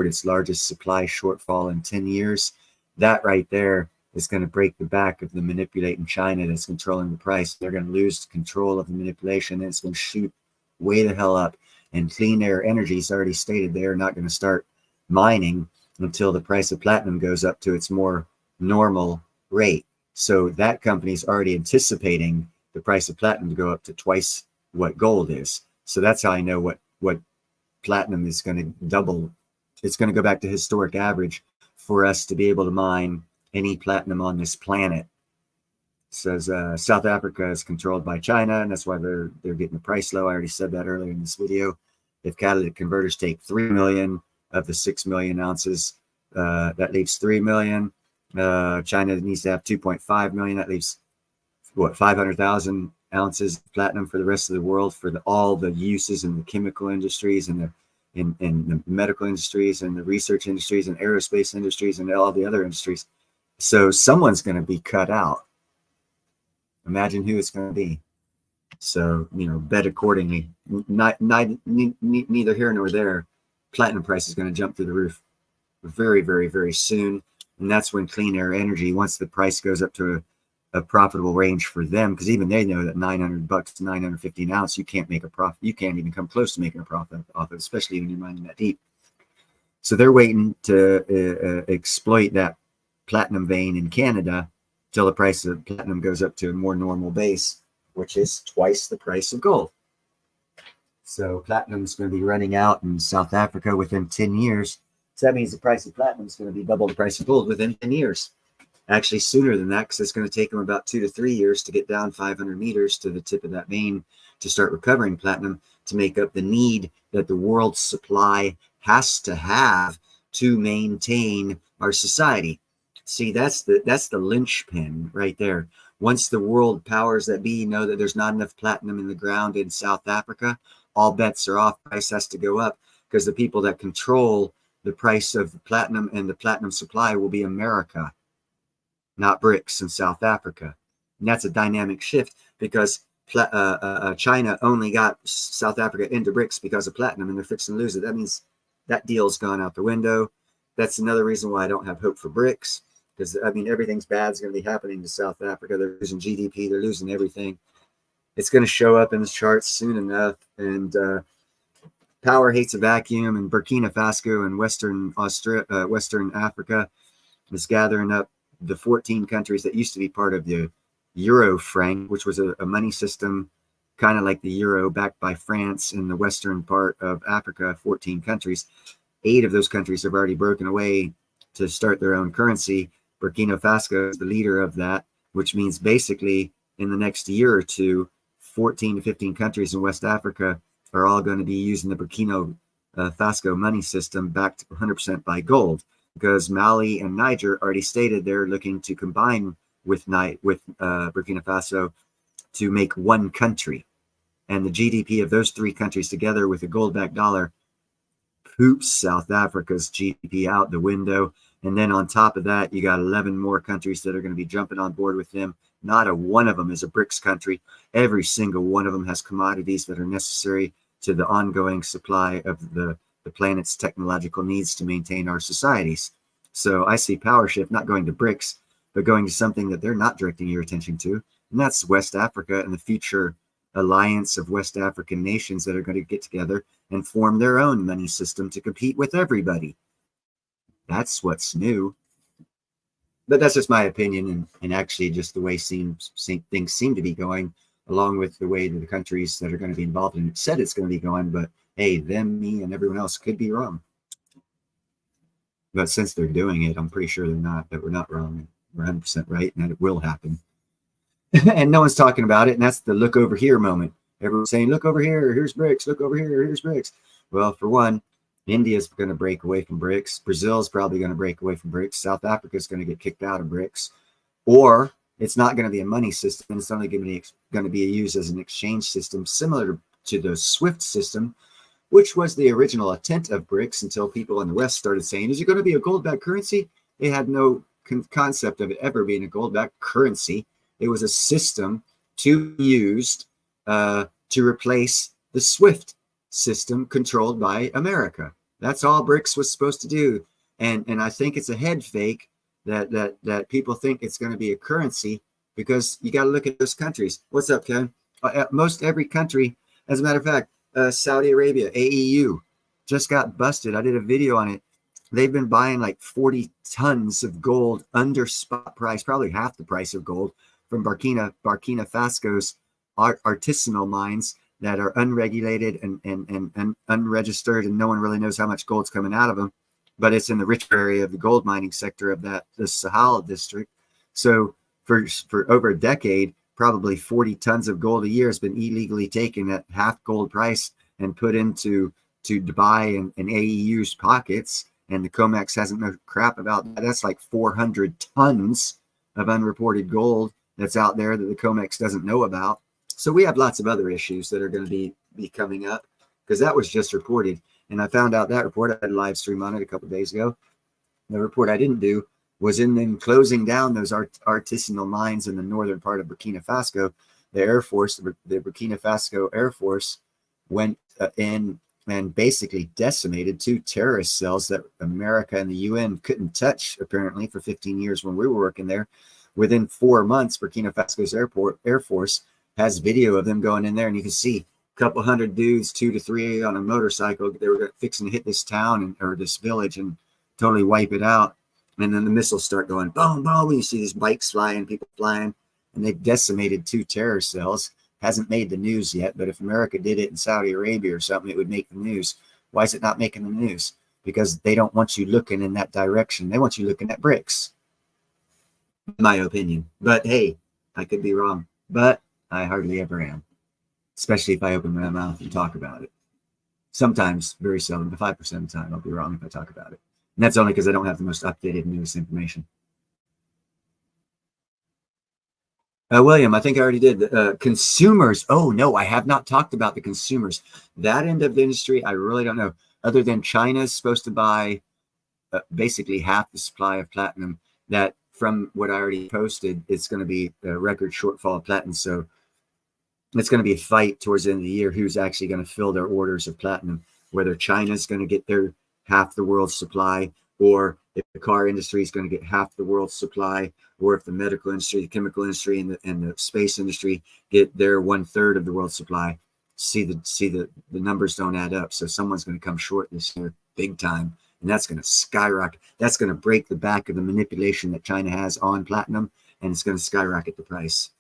its largest supply shortfall in 10 years. That right there is going to break the back of the manipulating China that's controlling the price. They're going to lose control of the manipulation, and it's going to shoot way the hell up. And Clean Air Energy has already stated they're not going to start mining until the price of platinum goes up to its more normal rate. So that company is already anticipating the price of platinum to go up to twice what gold is. So that's how I know what platinum is going to double. It's going to go back to historic average for us to be able to mine any platinum on this planet. It says South Africa is controlled by China, and that's why they're getting the price low. I already said that earlier in this video. If catalytic converters take 3 million of the 6 million ounces, that leaves 3 million. China needs to have 2.5 million. That leaves what, 500,000 ounces of platinum for the rest of the world, for all the uses in the chemical industries and the medical industries and the research industries and aerospace industries and all the other industries. So someone's going to be cut out. Imagine who it's going to be. So, bet accordingly. Neither here nor there. Platinum price is going to jump through the roof very, very, very soon. And that's when Clean Air Energy, once the price goes up to a profitable range for them, because even they know that $900 to $950 an ounce, you can't make a profit. You can't even come close to making a profit off it, especially when you're mining that deep. So they're waiting to exploit that platinum vein in Canada till the price of platinum goes up to a more normal base, which is twice the price of gold. So platinum is going to be running out in South Africa within 10 years. So that means the price of platinum is going to be double the price of gold within 10 years. Actually sooner than that, because it's going to take them about 2 to 3 years to get down 500 meters to the tip of that vein to start recovering platinum to make up the need that the world's supply has to have to maintain our society. See, that's the linchpin right there. Once the world powers that be know that there's not enough platinum in the ground in South Africa, all bets are off. Price has to go up, because the people that control the price of the platinum and the platinum supply will be America, not BRICS in South Africa. And that's a dynamic shift, because China only got South Africa into BRICS because of platinum, and they're fixing to lose it. That means that deal's gone out the window. That's another reason why I don't have hope for BRICS, because everything's bad is going to be happening to South Africa. They're losing GDP, they're losing everything. It's going to show up in the charts soon enough. And power hates a vacuum, and Burkina Faso and Western Africa is gathering up the 14 countries that used to be part of the Euro franc, which was a money system kind of like the euro, backed by France in the western part of Africa. 14 countries. 8 of those countries have already broken away to start their own currency. Burkina Faso is the leader of that, which means basically in the next year or two, 14 to 15 countries in West Africa are all going to be using the Burkina Faso money system backed 100% by gold, because Mali and Niger already stated they're looking to combine with Burkina Faso to make one country. And the GDP of those 3 countries together with a gold-backed dollar poops South Africa's GDP out the window. And then on top of that, you got 11 more countries that are going to be jumping on board with them, Not a one of them is a BRICS country. Every single one of them has commodities that are necessary to the ongoing supply of the planet's technological needs to maintain our societies. So I see power shift not going to BRICS, but going to something that they're not directing your attention to, and that's West Africa and the future alliance of West African nations that are going to get together and form their own money system to compete with everybody. That's what's new. But that's just my opinion, and actually just the way things seem to be going, along with the way that the countries that are going to be involved in it said it's going to be going. But hey, them, me, and everyone else could be wrong. But since they're doing it, I'm pretty sure they're not, that we're not wrong. We're 100% right, and that it will happen. And no one's talking about it, and that's the look over here moment. Everyone's saying, look over here, here's BRICS, look over here, here's BRICS. Well, for one, India's going to break away from BRICS. Brazil's probably going to break away from BRICS. South Africa's going to get kicked out of BRICS. Or it's not going to be a money system. It's only going to be used as an exchange system similar to the SWIFT system, which was the original intent of BRICS until people in the West started saying, is it going to be a gold-backed currency? They had no concept of it ever being a gold-backed currency. It was a system to be used to replace the SWIFT system controlled by America. That's all BRICS was supposed to do. And I think it's a head fake that people think it's going to be a currency, because you got to look at those countries. What's up, Kevin? Most every country, as a matter of fact, Saudi Arabia, AEU, just got busted. I did a video on it. They've been buying like 40 tons of gold under spot price, probably half the price of gold, from Burkina Faso's artisanal mines that are unregulated and unregistered, and no one really knows how much gold's coming out of them. But it's in the rich area of the gold mining sector of the Sahel district. So for over a decade, probably 40 tons of gold a year has been illegally taken at half gold price and put into Dubai and AEU's pockets. And the COMEX hasn't known crap about that. That's like 400 tons of unreported gold that's out there that the COMEX doesn't know about. So we have lots of other issues that are going to be coming up, because that was just reported. And I found out that report, I had a live stream on it a couple of days ago. The report I didn't do was in them closing down those artisanal mines in the northern part of Burkina Faso. The Air Force, the Burkina Faso Air Force, went in and basically decimated 2 terrorist cells that America and the UN couldn't touch, apparently, for 15 years when we were working there. Within 4 months, Burkina Faso's Air Force has video of them going in there, and you can see a couple hundred dudes, 2 to 3 on a motorcycle. They were fixing to hit this town or this village and totally wipe it out. And then the missiles start going boom, boom. And you see these bikes flying, people flying, and they've decimated 2 terror cells. Hasn't made the news yet, but if America did it in Saudi Arabia or something, it would make the news. Why is it not making the news? Because they don't want you looking in that direction. They want you looking at BRICS, in my opinion. But hey, I could be wrong, but I hardly ever am, especially if I open my mouth and talk about it. Sometimes, very seldom, but 5% of the time, I'll be wrong if I talk about it. And that's only because I don't have the most updated newest information. William, I think I already did. Consumers. Oh, no, I have not talked about the consumers. That end of the industry, I really don't know. Other than China's supposed to buy basically half the supply of platinum, that from what I already posted, it's going to be a record shortfall of platinum. So it's going to be a fight towards the end of the year who's actually going to fill their orders of platinum, whether China's going to get their half the world's supply, or if the car industry is going to get half the world's supply, or if the medical industry, the chemical industry, and the space industry get their 1/3 of the world's supply. See the numbers don't add up. So someone's going to come short this year big time, and that's going to skyrocket. That's going to break the back of the manipulation that China has on platinum, and it's going to skyrocket the price.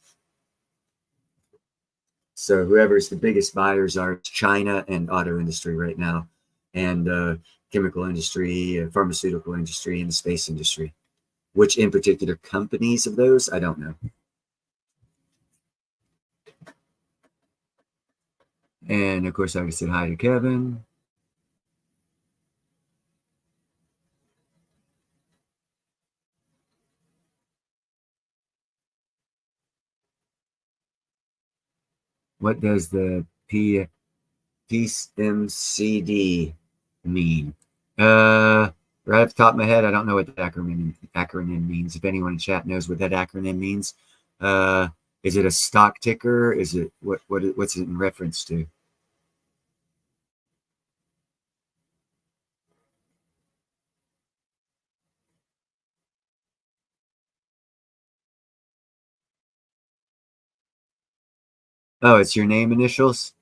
So whoever's the biggest buyers are China and auto industry right now, and chemical industry, pharmaceutical industry, and the space industry. Which in particular companies of those, I don't know. And of course, I already said hi to Kevin. What does the PMCD mean? Right off the top of my head, I don't know what the acronym means. If anyone in chat knows what that acronym means, Is it a stock ticker? Is it what's it in reference to? Oh, it's your name initials?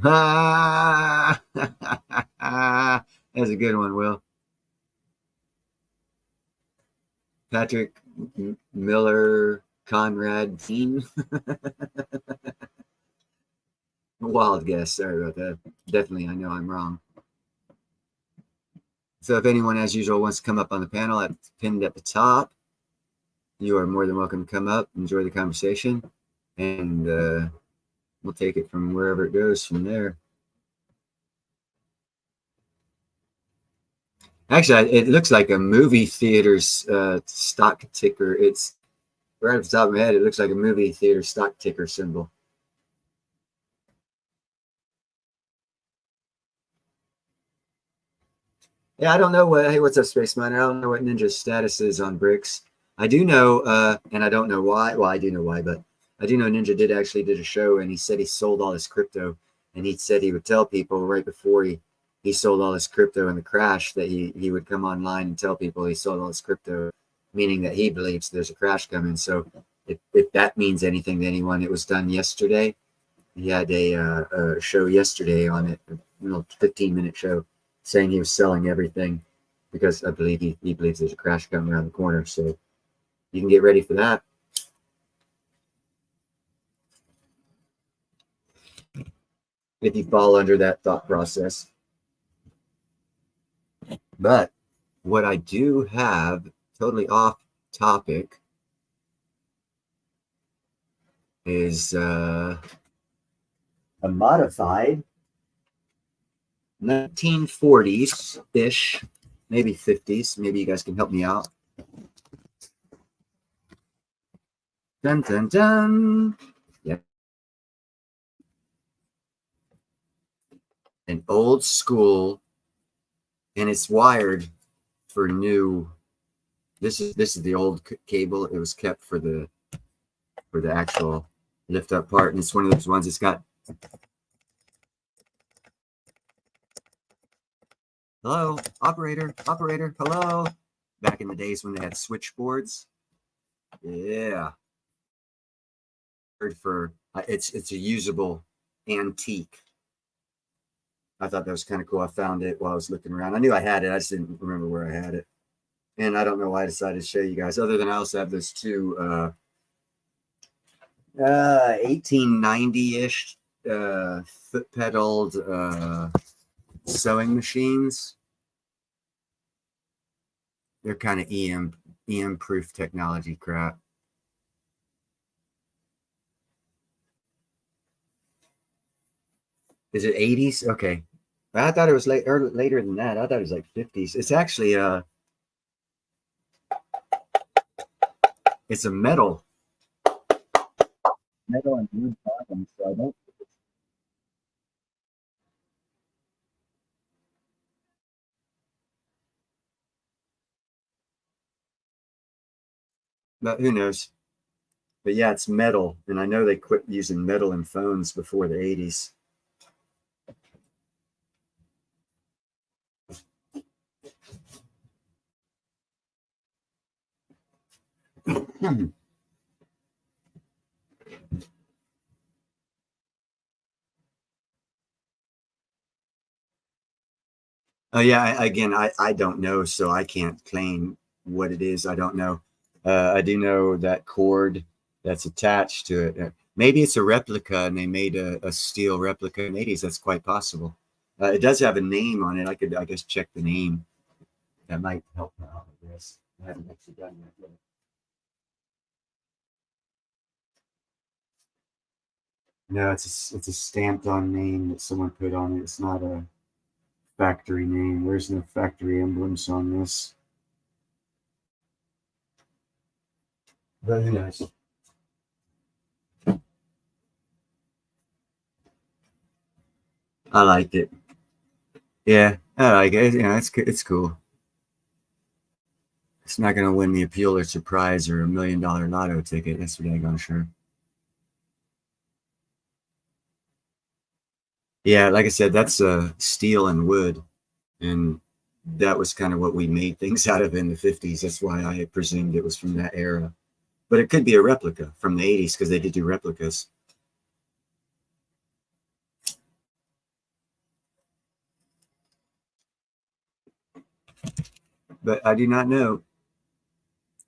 Ah, that's a good one, Will. Patrick Miller Conrad Dean. Wild guess. Sorry about that. Definitely, I know I'm wrong. So if anyone, as usual, wants to come up on the panel, it's pinned at the top. You are more than welcome to come up, enjoy the conversation, and we'll take it from wherever it goes from there. Actually, it looks like a movie theater's stock ticker. It's right off the top of my head. It looks like a movie theater stock ticker symbol. Yeah, I don't know what. Hey, what's up, Space Miner? I don't know what Ninja's status is on BRICS. I do know, and I don't know why. Well, I do know why, but I do know Ninja did a show, and he said he sold all his crypto, and he said he would tell people right before he sold all his crypto in the crash that he would come online and tell people he sold all his crypto, meaning that he believes there's a crash coming. So if that means anything to anyone, it was done yesterday. He had a show yesterday on it, 15-minute show, saying he was selling everything because I believe he believes there's a crash coming around the corner. So you can get ready for that. If you fall under that thought process. But what I do have, totally off topic, is a modified 1940s-ish, maybe 50s. Maybe you guys can help me out. Dun, dun, dun. Yep. An old school, and it's wired for new. This is the old cable. It was kept for the actual lift up part, and it's one of those ones. It's got. Hello, operator, hello. Back in the days when they had switchboards. Yeah. For it's a usable antique. I thought that was kind of cool. I found it while I was looking around. I knew I had it. I just didn't remember where I had it. And I don't know why I decided to show you guys, other than I also have those two 1890-ish foot-pedaled sewing machines. They're kind of EM proof technology crap. Is it 80s? Okay. I thought it was later than that. I thought it was like 50s. It's actually it's a metal and wood bottom, so I don't. But who knows? But yeah, it's metal, and I know they quit using metal in phones before the 80s. Oh yeah, again, I don't know, so I can't claim what it is. I don't know. I do know that cord that's attached to it. Maybe it's a replica, and they made a steel replica in the 80s. That's quite possible. It does have a name on it. I could, I guess, check the name. That might help out, I guess. I haven't actually done that yet. No, it's a stamped on name that someone put on it. It's not a factory name. There's no factory emblems on this. Very nice. I like it. Yeah, I like it. Yeah, it's cool. It's not going to win me a Pulitzer Prize or $1 million lotto ticket. That's for dang on sure. Yeah, like I said, that's steel and wood, and that was kind of what we made things out of in the 50s. That's why I presumed it was from that era. But it could be a replica from the 80s because they did do replicas. But I do not know.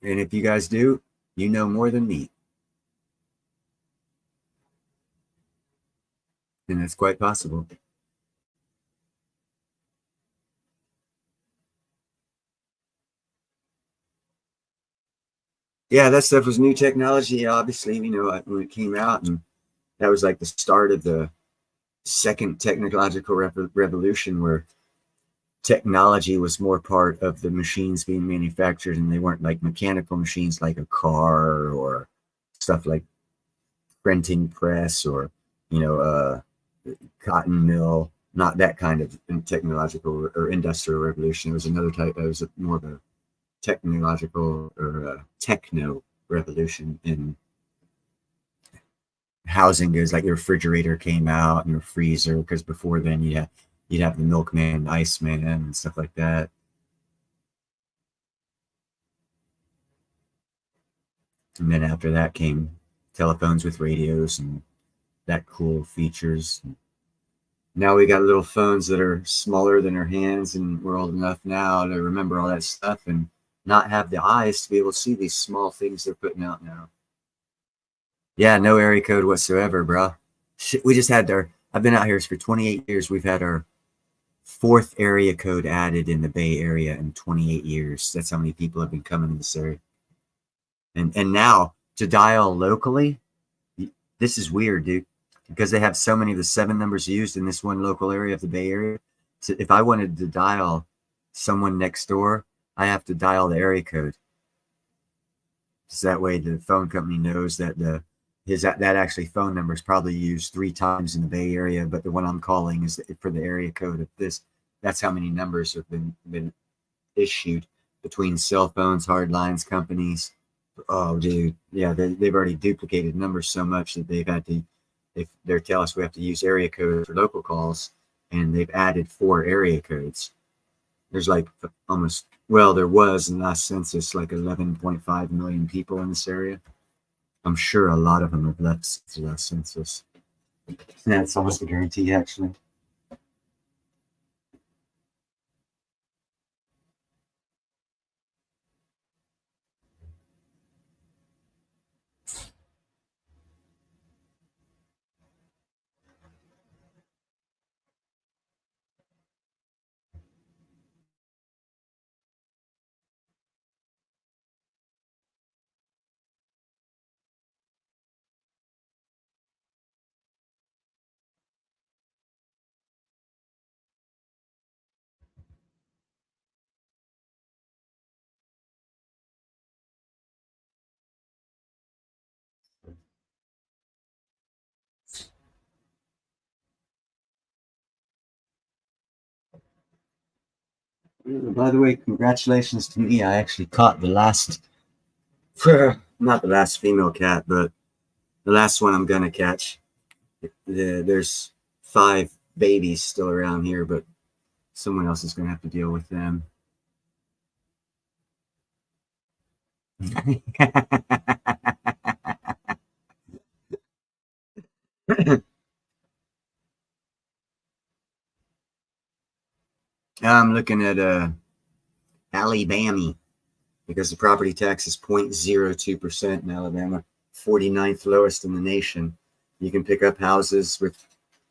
And if you guys do, you know more than me. And that's quite possible. Yeah, that stuff was new technology, obviously, you know, when it came out. And that was like the start of the second technological revolution, where technology was more part of the machines being manufactured, and they weren't like mechanical machines like a car or stuff like printing press or, you know, cotton mill. Not that kind of technological or industrial revolution. It was another type. It was more of a technological or techno revolution in housing goods. Like the refrigerator came out and your freezer, because before then you'd have the milkman, Iceman, and stuff like that. And then after that came telephones with radios and that cool features. Now we got little phones that are smaller than our hands, and we're old enough now to remember all that stuff and not have the eyes to be able to see these small things they're putting out now. Yeah, no area code whatsoever, bro. Shit, we just had I've been out here for 28 years. We've had our 4th area code added in the Bay Area in 28 years. That's how many people have been coming to this area. And now to dial locally, this is weird, dude, because they have so many of the 7 numbers used in this one local area of the Bay Area. So if I wanted to dial someone next door, I have to dial the area code. So that way the phone company knows that that actually phone number is probably used 3 times in the Bay Area, but the one I'm calling is for the area code of this. That's how many numbers have been issued between cell phones, hard lines companies. Oh, dude, yeah, they've already duplicated numbers so much that they've had to. They're telling us we have to use area code for local calls, and they've added 4 area codes. There's like almost, well, there was in the last census like 11.5 million people in this area. I'm sure a lot of them have left since the last census. Yeah, it's almost a guarantee, actually. By the way, congratulations to me. I actually caught the last, not the last female cat, but the last one I'm going to catch. There's 5 babies still around here, but someone else is going to have to deal with them. I'm looking at Alabama, because the property tax is 0.02% in Alabama, 49th lowest in the nation. You can pick up houses with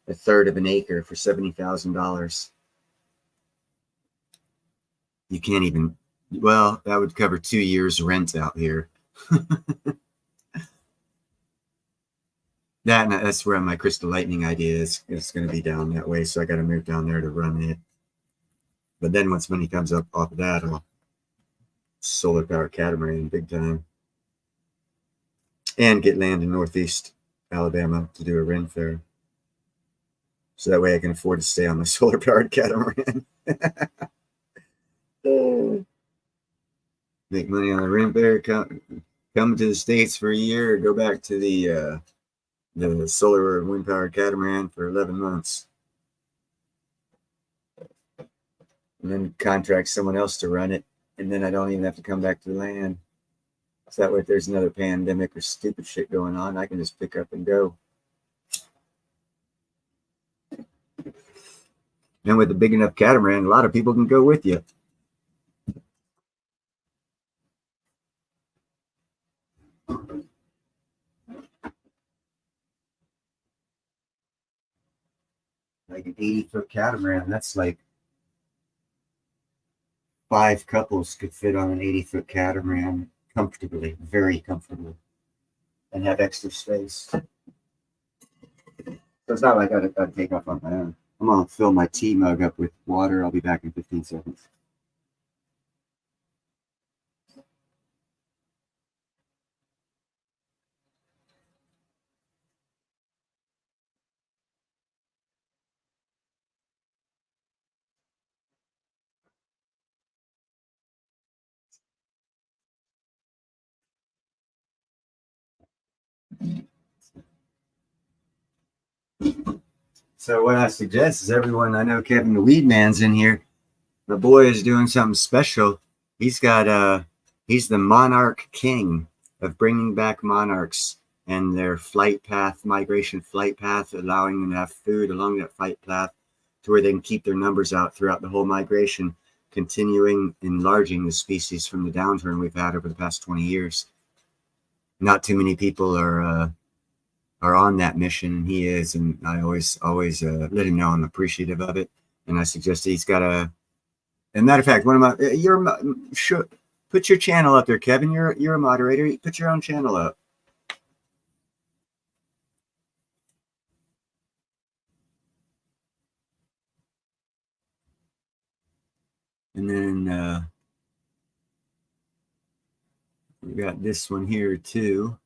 1/3 of an acre for $70,000. You can't even, well, that would cover 2 years rent out here. That's where my Crystal Lightning idea is. It's going to be down that way, so I got to move down there to run it. But then once money comes up off of that, I'll solar power catamaran big time, and get land in Northeast Alabama to do a Ren fair. So that way I can afford to stay on the solar powered catamaran. make money on the rent there, come to the States for a year, or go back to the solar and wind power catamaran for 11 months. And then contract someone else to run it. And then I don't even have to come back to the land. So that way, if there's another pandemic or stupid shit going on, I can just pick up and go. And with a big enough catamaran, a lot of people can go with you. Like an 80-foot catamaran, that's like 5 couples could fit on an 80-foot catamaran comfortably, very comfortably, and have extra space. So it's not like I gotta take off on my own. I'm gonna fill my tea mug up with water. I'll be back in 15 seconds. So what I suggest is everyone, I know Kevin the Weed Man's in here. The boy is doing something special. He's got he's the monarch king of bringing back monarchs and their flight path, migration flight path, allowing them to have food along that flight path to where they can keep their numbers out throughout the whole migration, continuing enlarging the species from the downturn we've had over the past 20 years. Not too many people are on that mission, and he is, and I always let him know I'm appreciative of it. And I suggest he's got a matter of fact, one of my put your channel up there, Kevin. You're a moderator. Put your own channel up. And then we got this one here too.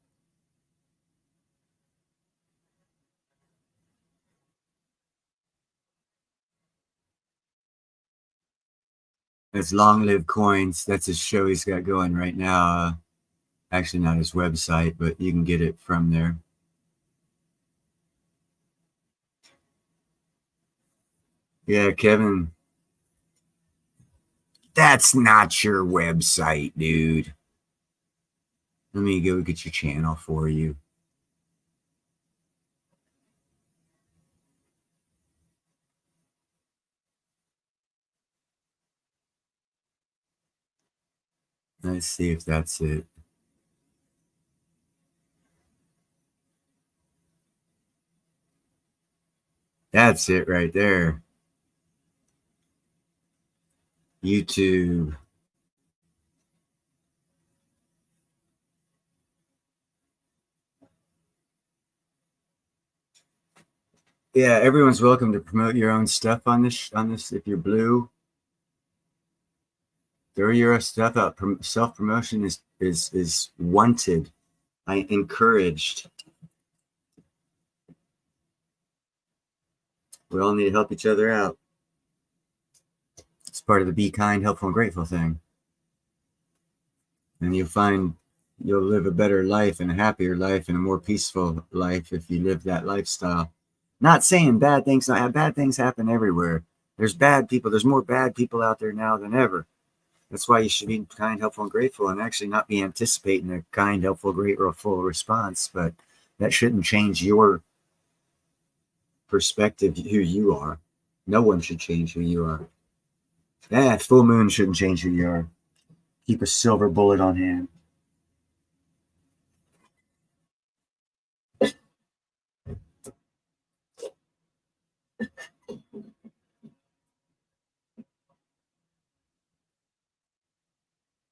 It's Long Live Coins. That's his show he's got going right now. Actually, not his website, but you can get it from there. Yeah, Kevin. That's not your website, dude. Let me go get your channel for you. Let's see if that's it. That's it right there. YouTube. Yeah, everyone's welcome to promote your own stuff on this. If you're blue, throw your stuff out. Self-promotion is wanted. I encouraged. We all need to help each other out. It's part of the be kind, helpful, and grateful thing. And you'll find you'll live a better life and a happier life and a more peaceful life if you live that lifestyle. Not saying bad things happen everywhere. There's bad people. There's more bad people out there now than ever. That's why you should be kind, helpful, and grateful, and actually not be anticipating a kind, helpful, grateful response. But that shouldn't change your perspective, who you are. No one should change who you are. Full moon shouldn't change who you are. Keep a silver bullet on hand.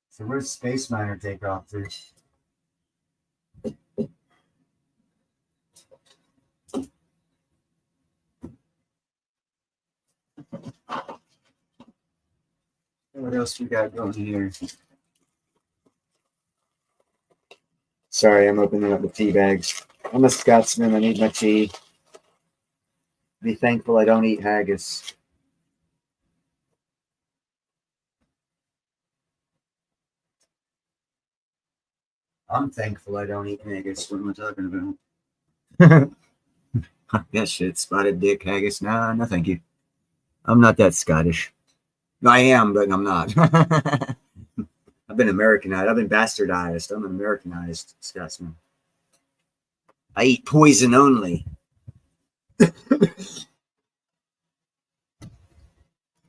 So where's Space Miner take off to? What else we got going here? Sorry, I'm opening up the tea bags. I'm a Scotsman. I need my tea. Be thankful I don't eat haggis. I'm thankful I don't eat haggis. What am I talking about? That shit, spotted dick haggis. Nah, no, thank you. I'm not that Scottish. I am, but I'm not. I've been Americanized. I've been bastardized. I'm an Americanized Scotsman. I eat poison only.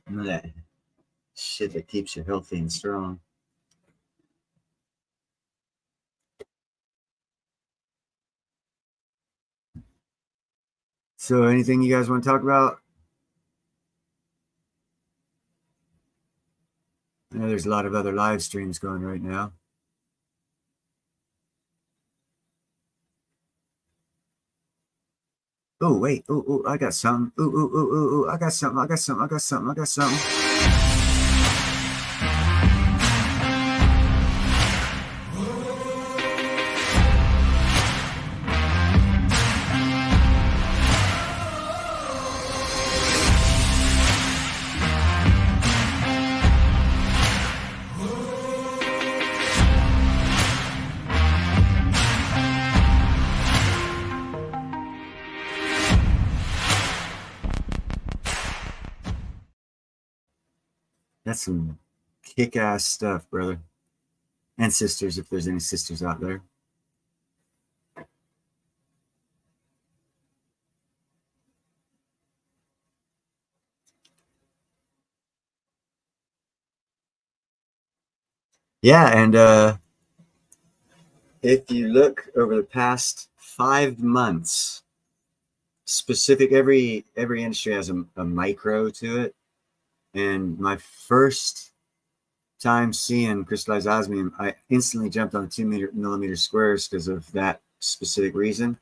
That shit that keeps you healthy and strong. So, anything you guys want to talk about? I know there's a lot of other live streams going right now. Oh, wait. Oh, I got something. Oh, I got something. I got something. That's some kick-ass stuff, brother. And sisters, if there's any sisters out there. Yeah, and if you look over the past 5 months, specific, every industry has a micro to it. And my first time seeing crystallized osmium, I instantly jumped on 2 millimeter squares because of that specific reason.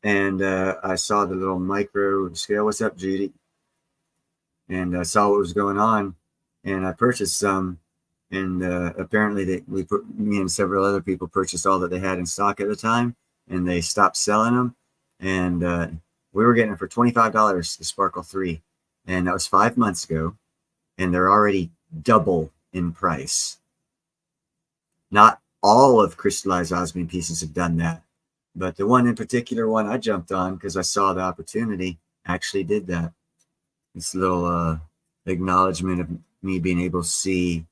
And I saw the little micro scale. What's up, Judy? And I saw what was going on, and I purchased some. And apparently, me and several other people purchased all that they had in stock at the time, and they stopped selling them. And we were getting it for $25, the Sparkle 3, and that was 5 months ago. And they're already double in price. Not all of crystallized osmium pieces have done that, but the one in particular, one I jumped on because I saw the opportunity, actually did that. It's a little acknowledgement of me being able to see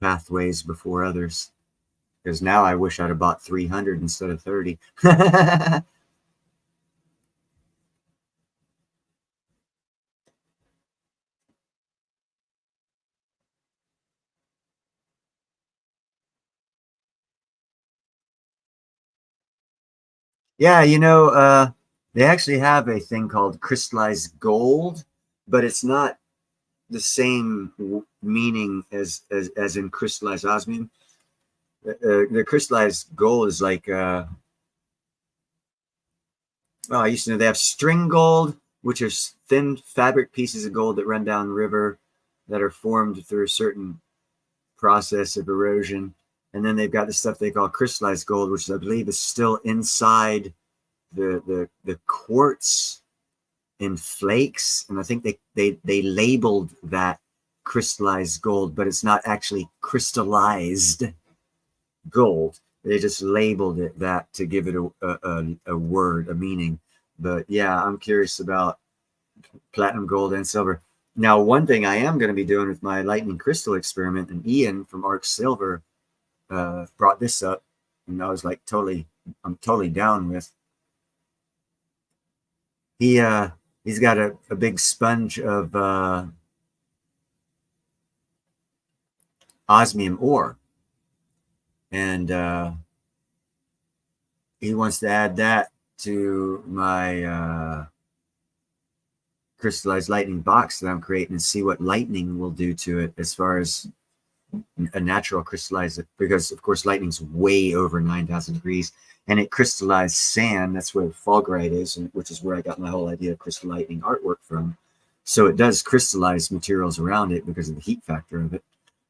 pathways before others. Because now I wish I'd have bought 300 instead of 30. Yeah, they actually have a thing called crystallized gold, but it's not the same meaning as in crystallized osmium. The crystallized gold is like, I used to know they have string gold, which are thin fabric pieces of gold that run down the river that are formed through a certain process of erosion. And then they've got the stuff they call crystallized gold, which I believe is still inside the quartz in flakes. And I think they labeled that crystallized gold, but it's not actually crystallized gold. They just labeled it that to give it a word, a meaning. But yeah, I'm curious about platinum, gold, and silver. Now, one thing I am going to be doing with my lightning crystal experiment, and Ian from Arc Silver brought this up, and I was like, I'm totally down with. He's got a big sponge of osmium ore, and he wants to add that to my crystallized lightning box that I'm creating and see what lightning will do to it as far as a natural crystallized, because of course lightning's way over 9,000 degrees, and it crystallized sand. That's where fulgurite is, which is where I got my whole idea of crystal lightning artwork from. So it does crystallize materials around it because of the heat factor of it.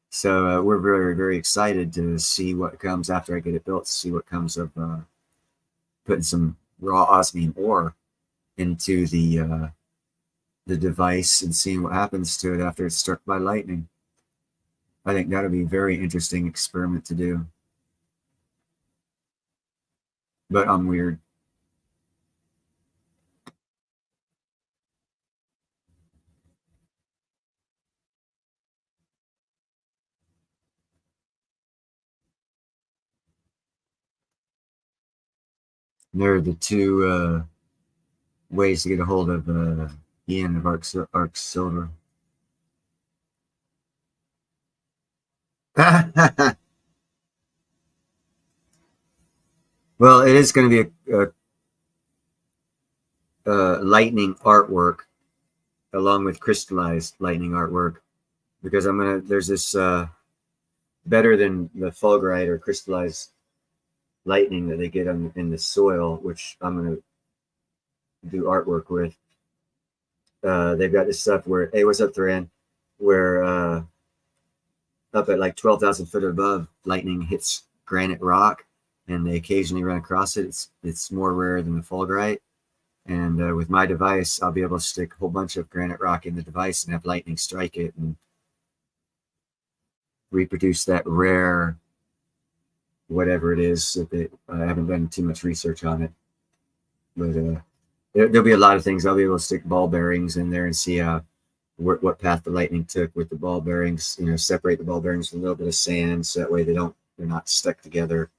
So we're very, very excited to see what comes after I get it built, to see what comes of putting some raw osmium ore into the device and seeing what happens to it after it's struck by lightning. I think that'll be a very interesting experiment to do. but I'm weird. There are the two ways to get a hold of Ian of Arc Silver. Well, it is going to be a lightning artwork along with crystallized lightning artwork, because there's this better than the fulgurite or crystallized lightning that they get in the soil, which I'm going to do artwork with. They've got this stuff where, hey, what's up, Thuran? Where up at like 12,000 foot above, lightning hits granite rock, and they occasionally run across it. It's more rare than the fulgurite. And with my device, I'll be able to stick a whole bunch of granite rock in the device and have lightning strike it and reproduce that rare whatever it is. I haven't done too much research on it, but there'll be a lot of things. I'll be able to stick ball bearings in there and see what path the lightning took with the ball bearings. Separate the ball bearings with a little bit of sand, so that way they're not stuck together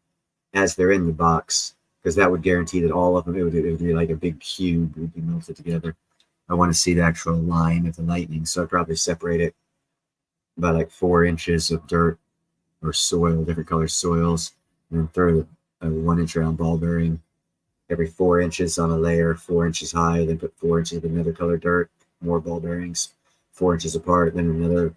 as they're in the box, because that would guarantee that all of them, it would be like a big cube, would be melted together. I want to see the actual line of the lightning, so I'd probably separate it by like 4 inches of dirt or soil, different color soils, and then throw a 1 inch round ball bearing every 4 inches on a layer, 4 inches high, then put 4 inches of another color dirt, more ball bearings, 4 inches apart, then another,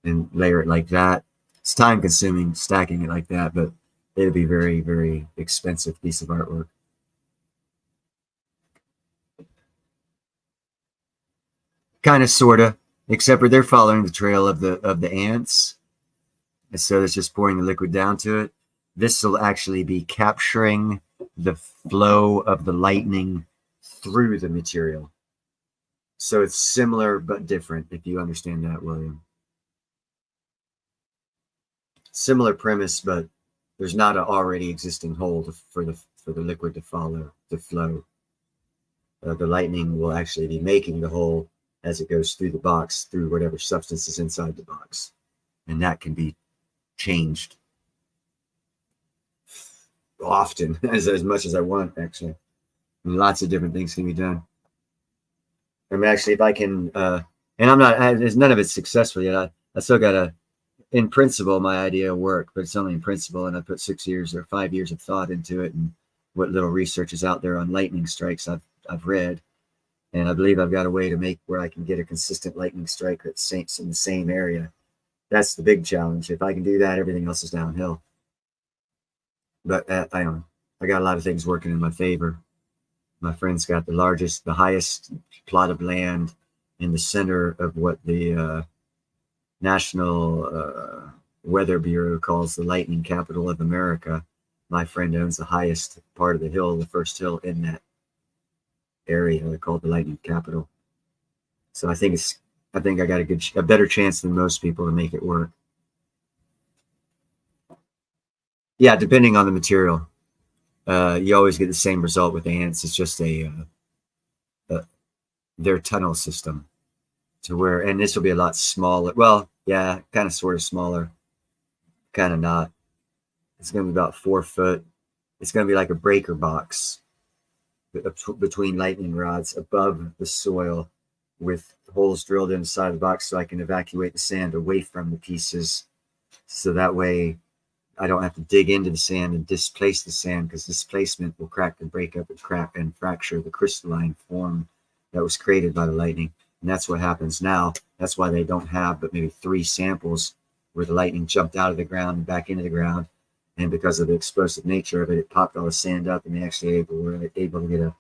and layer it like that. It's time consuming stacking it like that, but it'd be very, very expensive piece of artwork. Kind of, sort of, except for they're following the trail of the ants. And so it's just pouring the liquid down to it. This will actually be capturing the flow of the lightning through the material. So it's similar but different, if you understand that, William. Similar premise, but there's not an already existing hole for the liquid to flow. The lightning will actually be making the hole as it goes through the box, through whatever substance is inside the box, and that can be changed often, as much as I want, actually. And lots of different things can be done. I mean, actually, if I can, and there's none of it's successful yet. I still got to, in principle, my idea will work, but it's only in principle, and I put 6 years or 5 years of thought into it, and what little research is out there on lightning strikes I've read, and I believe I've got a way to make where I can get a consistent lightning strike that's in the same area. That's the big challenge. If I can do that, everything else is downhill. But I got a lot of things working in my favor. My friend's got the highest plot of land in the center of what the National Weather Bureau calls the lightning capital of America. My friend owns the highest part of the hill, the first hill in that area. They're called the lightning capital. So I think I got a better chance than most people to make it work. Yeah, depending on the material, you always get the same result with ants. It's just their tunnel system, to where, and this will be a lot smaller. Well, yeah, kind of, sort of smaller, kind of not. It's going to be about 4 foot. It's going to be like a breaker box between lightning rods above the soil, with holes drilled inside the box so I can evacuate the sand away from the pieces. So that way I don't have to dig into the sand and displace the sand, because displacement will crack and break up and crack and fracture the crystalline form that was created by the lightning. And that's what happens now. That's why they don't have but maybe 3 samples where the lightning jumped out of the ground and back into the ground. And because of the explosive nature of it, it popped all the sand up, and they actually were able to get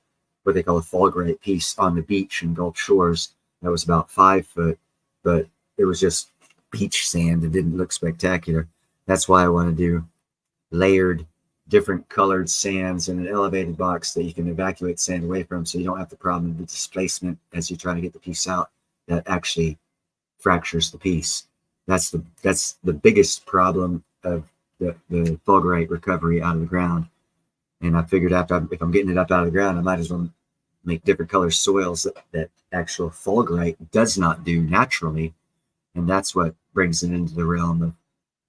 what they call a fulgurite piece on the beach in Gulf Shores that was about 5 foot, but it was just beach sand. It didn't look spectacular. That's why I want to do layered, different colored sands in an elevated box that you can evacuate sand away from, so you don't have the problem of the displacement as you try to get the piece out that actually fractures the piece. That's the biggest problem of the fulgurite recovery out of the ground. And I figured if I'm getting it up out of the ground, I might as well make different color soils that actual fulgurite does not do naturally. And that's what brings it into the realm of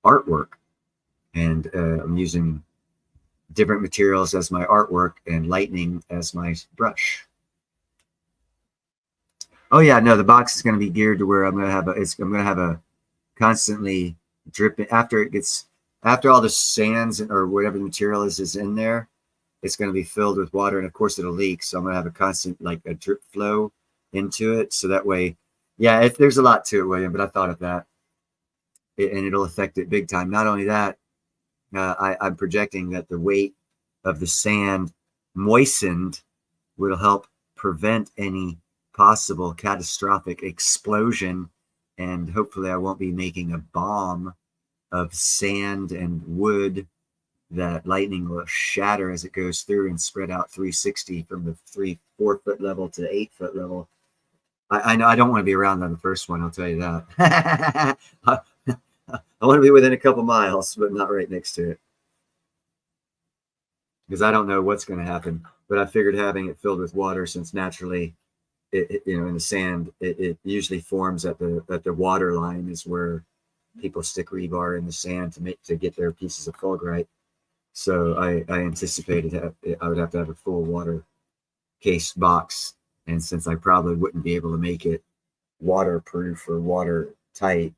artwork. And I'm using different materials as my artwork and lightning as my brush. Oh yeah, no, the box is going to be geared to where I'm going to have a constantly dripping after all the sands or whatever the material is in there. It's going to be filled with water, and of course it'll leak. So I'm going to have a constant, like a drip flow into it. So that way, yeah, there's a lot to it, William, but I thought of that. And it'll affect it big time. Not only that, I'm projecting that the weight of the sand moistened will help prevent any possible catastrophic explosion. And hopefully I won't be making a bomb of sand and wood that lightning will shatter as it goes through and spread out 360 from the 4 foot level to the 8 foot level. I know I don't want to be around on the first one, I'll tell you that. I want to be within a couple miles, but not right next to it, because I don't know what's going to happen. But I figured having it filled with water, since naturally, in the sand, it usually forms at the water line is where people stick rebar in the sand to get their pieces of fulgurite. So I anticipated I would have to have a full water cased box, and since I probably wouldn't be able to make it waterproof or watertight,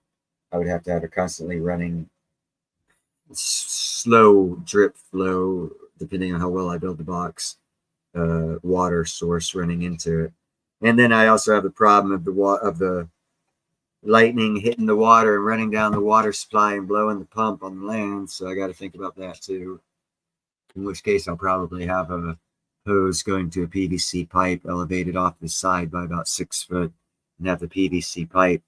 I would have to have a constantly running slow drip flow, depending on how well I build the box, water source running into it. And then I also have the problem of the lightning hitting the water and running down the water supply and blowing the pump on the land. So I got to think about that too. In which case I'll probably have a hose going to a PVC pipe elevated off the side by about 6 foot, and have the PVC pipe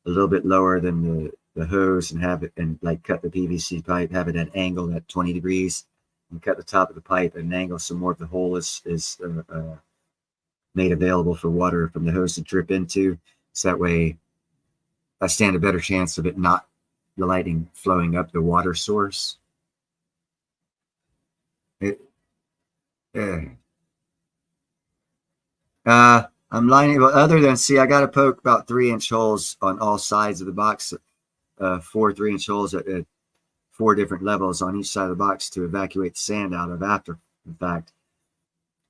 a little bit lower than the hose, and have it, and like cut the PVC pipe, have it at an angle at 20 degrees, and cut the top of the pipe at an angle so more of the hole is made available for water from the hose to drip into. So that way I stand a better chance of it not the lightning flowing up the water source. I'm lining, but other than, see, I got to poke about 3-inch holes on all sides of the box, 4 3-inch holes at 4 different levels on each side of the box to evacuate the sand out of after the fact.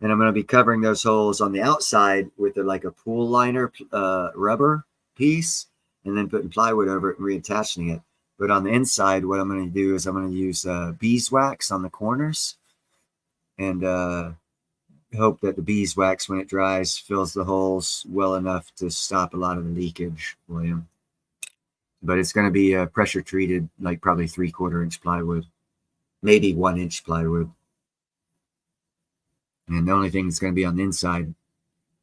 And I'm going to be covering those holes on the outside with like a pool liner rubber piece, and then putting plywood over it and reattaching it. But on the inside, what I'm going to do is I'm going to use beeswax on the corners, and hope that the beeswax, when it dries, fills the holes well enough to stop a lot of the leakage, William. But it's going to be pressure treated, like probably 3/4 inch plywood, maybe 1 inch plywood. And the only thing that's going to be on the inside,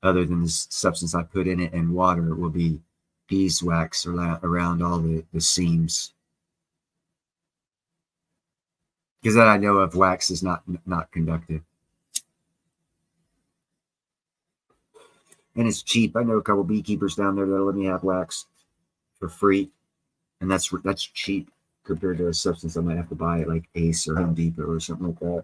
other than the substance I put in it and water, will be beeswax around all the seams. Because that I know of, wax is not conductive. And it's cheap. I know a couple beekeepers down there that'll let me have wax for free, and that's cheap compared to a substance I might have to buy at like Ace or Home Depot or something like that.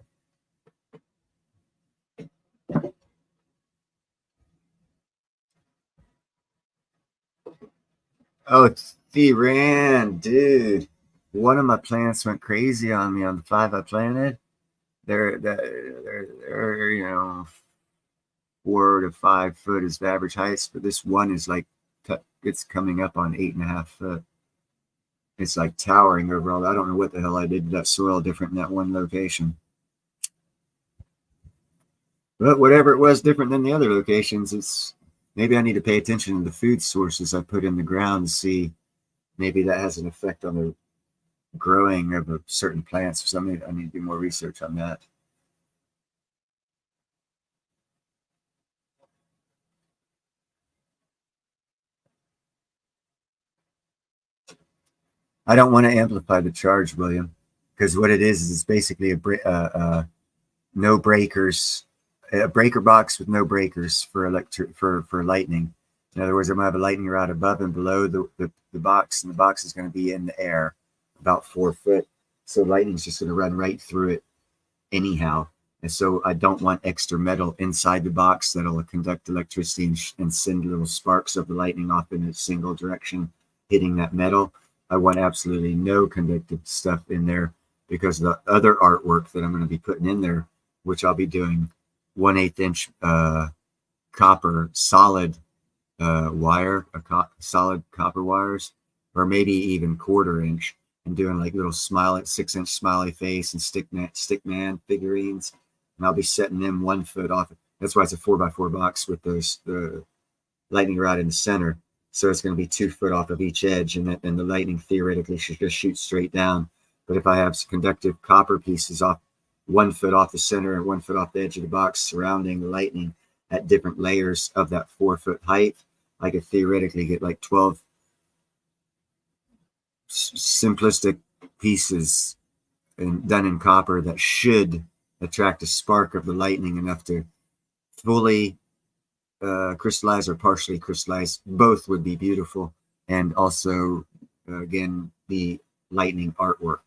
Oh, it's Theran, dude. One of my plants went crazy on me on the 5 I planted. They're 4 to 5 foot is the average heights, but this one is like, it's coming up on 8.5 foot. It's like towering over all. I don't know what the hell I did to that soil different in that one location. But whatever it was different than the other locations, it's maybe I need to pay attention to the food sources I put in the ground to see maybe that has an effect on the growing of certain plants or something. I need to do more research on that. I don't want to amplify the charge, William, because what it is it's basically a no breakers, a breaker box with no breakers for for lightning. In other words, I'm gonna have a lightning rod above and below the box, and the box is going to be in the air about 4 foot. So lightning's just going to run right through it anyhow. And so I don't want extra metal inside the box that'll conduct electricity and send little sparks of the lightning off in a single direction, hitting that metal. I want absolutely no conductive stuff in there, because the other artwork that I'm going to be putting in there, which I'll be doing 1/8 inch copper solid wire, solid copper wires, or maybe even 1/4 inch, and doing like little 6-inch smiley face and stick man figurines. And I'll be setting them 1 foot off. That's why it's a 4x4 box with the lightning rod in the center. So it's going to be 2 foot off of each edge, and the lightning theoretically should just shoot straight down. But if I have some conductive copper pieces off 1 foot off the center and 1 foot off the edge of the box surrounding the lightning at different layers of that 4 foot height, I could theoretically get like 12 simplistic pieces done in copper that should attract a spark of the lightning enough to fully crystallize or partially crystallize. Both would be beautiful, and also again the lightning artwork.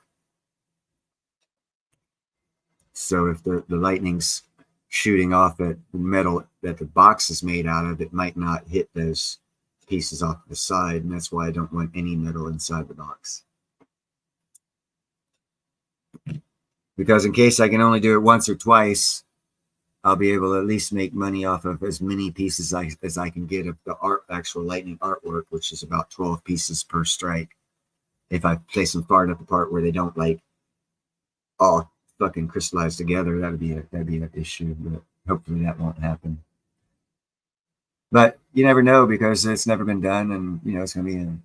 So if the lightning's shooting off at the metal that the box is made out of, it might not hit those pieces off to the side, and that's why I don't want any metal inside the box. Because in case I can only do it once or twice, I'll be able to at least make money off of as many pieces as I can get of the actual lightning artwork, which is about 12 pieces per strike. If I place them far enough apart where they don't like all fucking crystallize together, that'd be an issue. But hopefully that won't happen. But you never know, because it's never been done, and it's gonna be a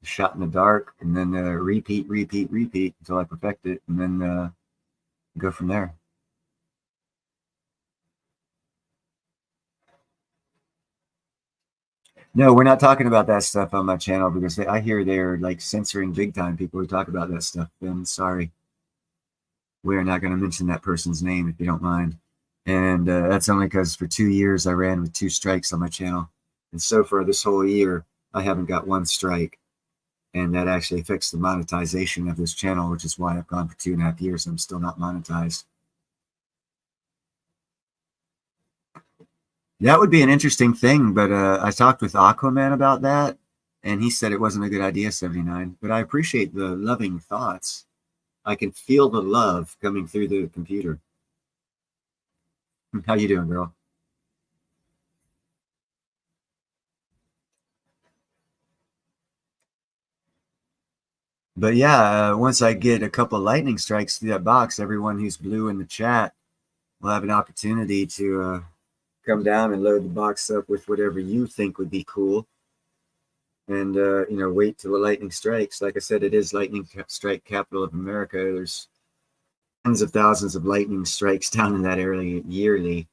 shot in the dark, and then repeat until I perfect it, and then go from there. No, we're not talking about that stuff on my channel, because I hear they're like censoring big time people who talk about that stuff. I'm sorry. We're not going to mention that person's name, if you don't mind. And that's only because for 2 years I ran with 2 strikes on my channel. And so far this whole year, I haven't got 1 strike. And that actually affects the monetization of this channel, which is why I've gone for 2.5 years and I'm still not monetized. That would be an interesting thing, but I talked with Aquaman about that, and he said it wasn't a good idea, 79. But I appreciate the loving thoughts. I can feel the love coming through the computer. How you doing, girl? But yeah, once I get a couple lightning strikes through that box, everyone who's blue in the chat will have an opportunity to come down and load the box up with whatever you think would be cool. And, wait till the lightning strikes. Like I said, it is lightning strike capital of America. There's tens of thousands of lightning strikes down in that area yearly.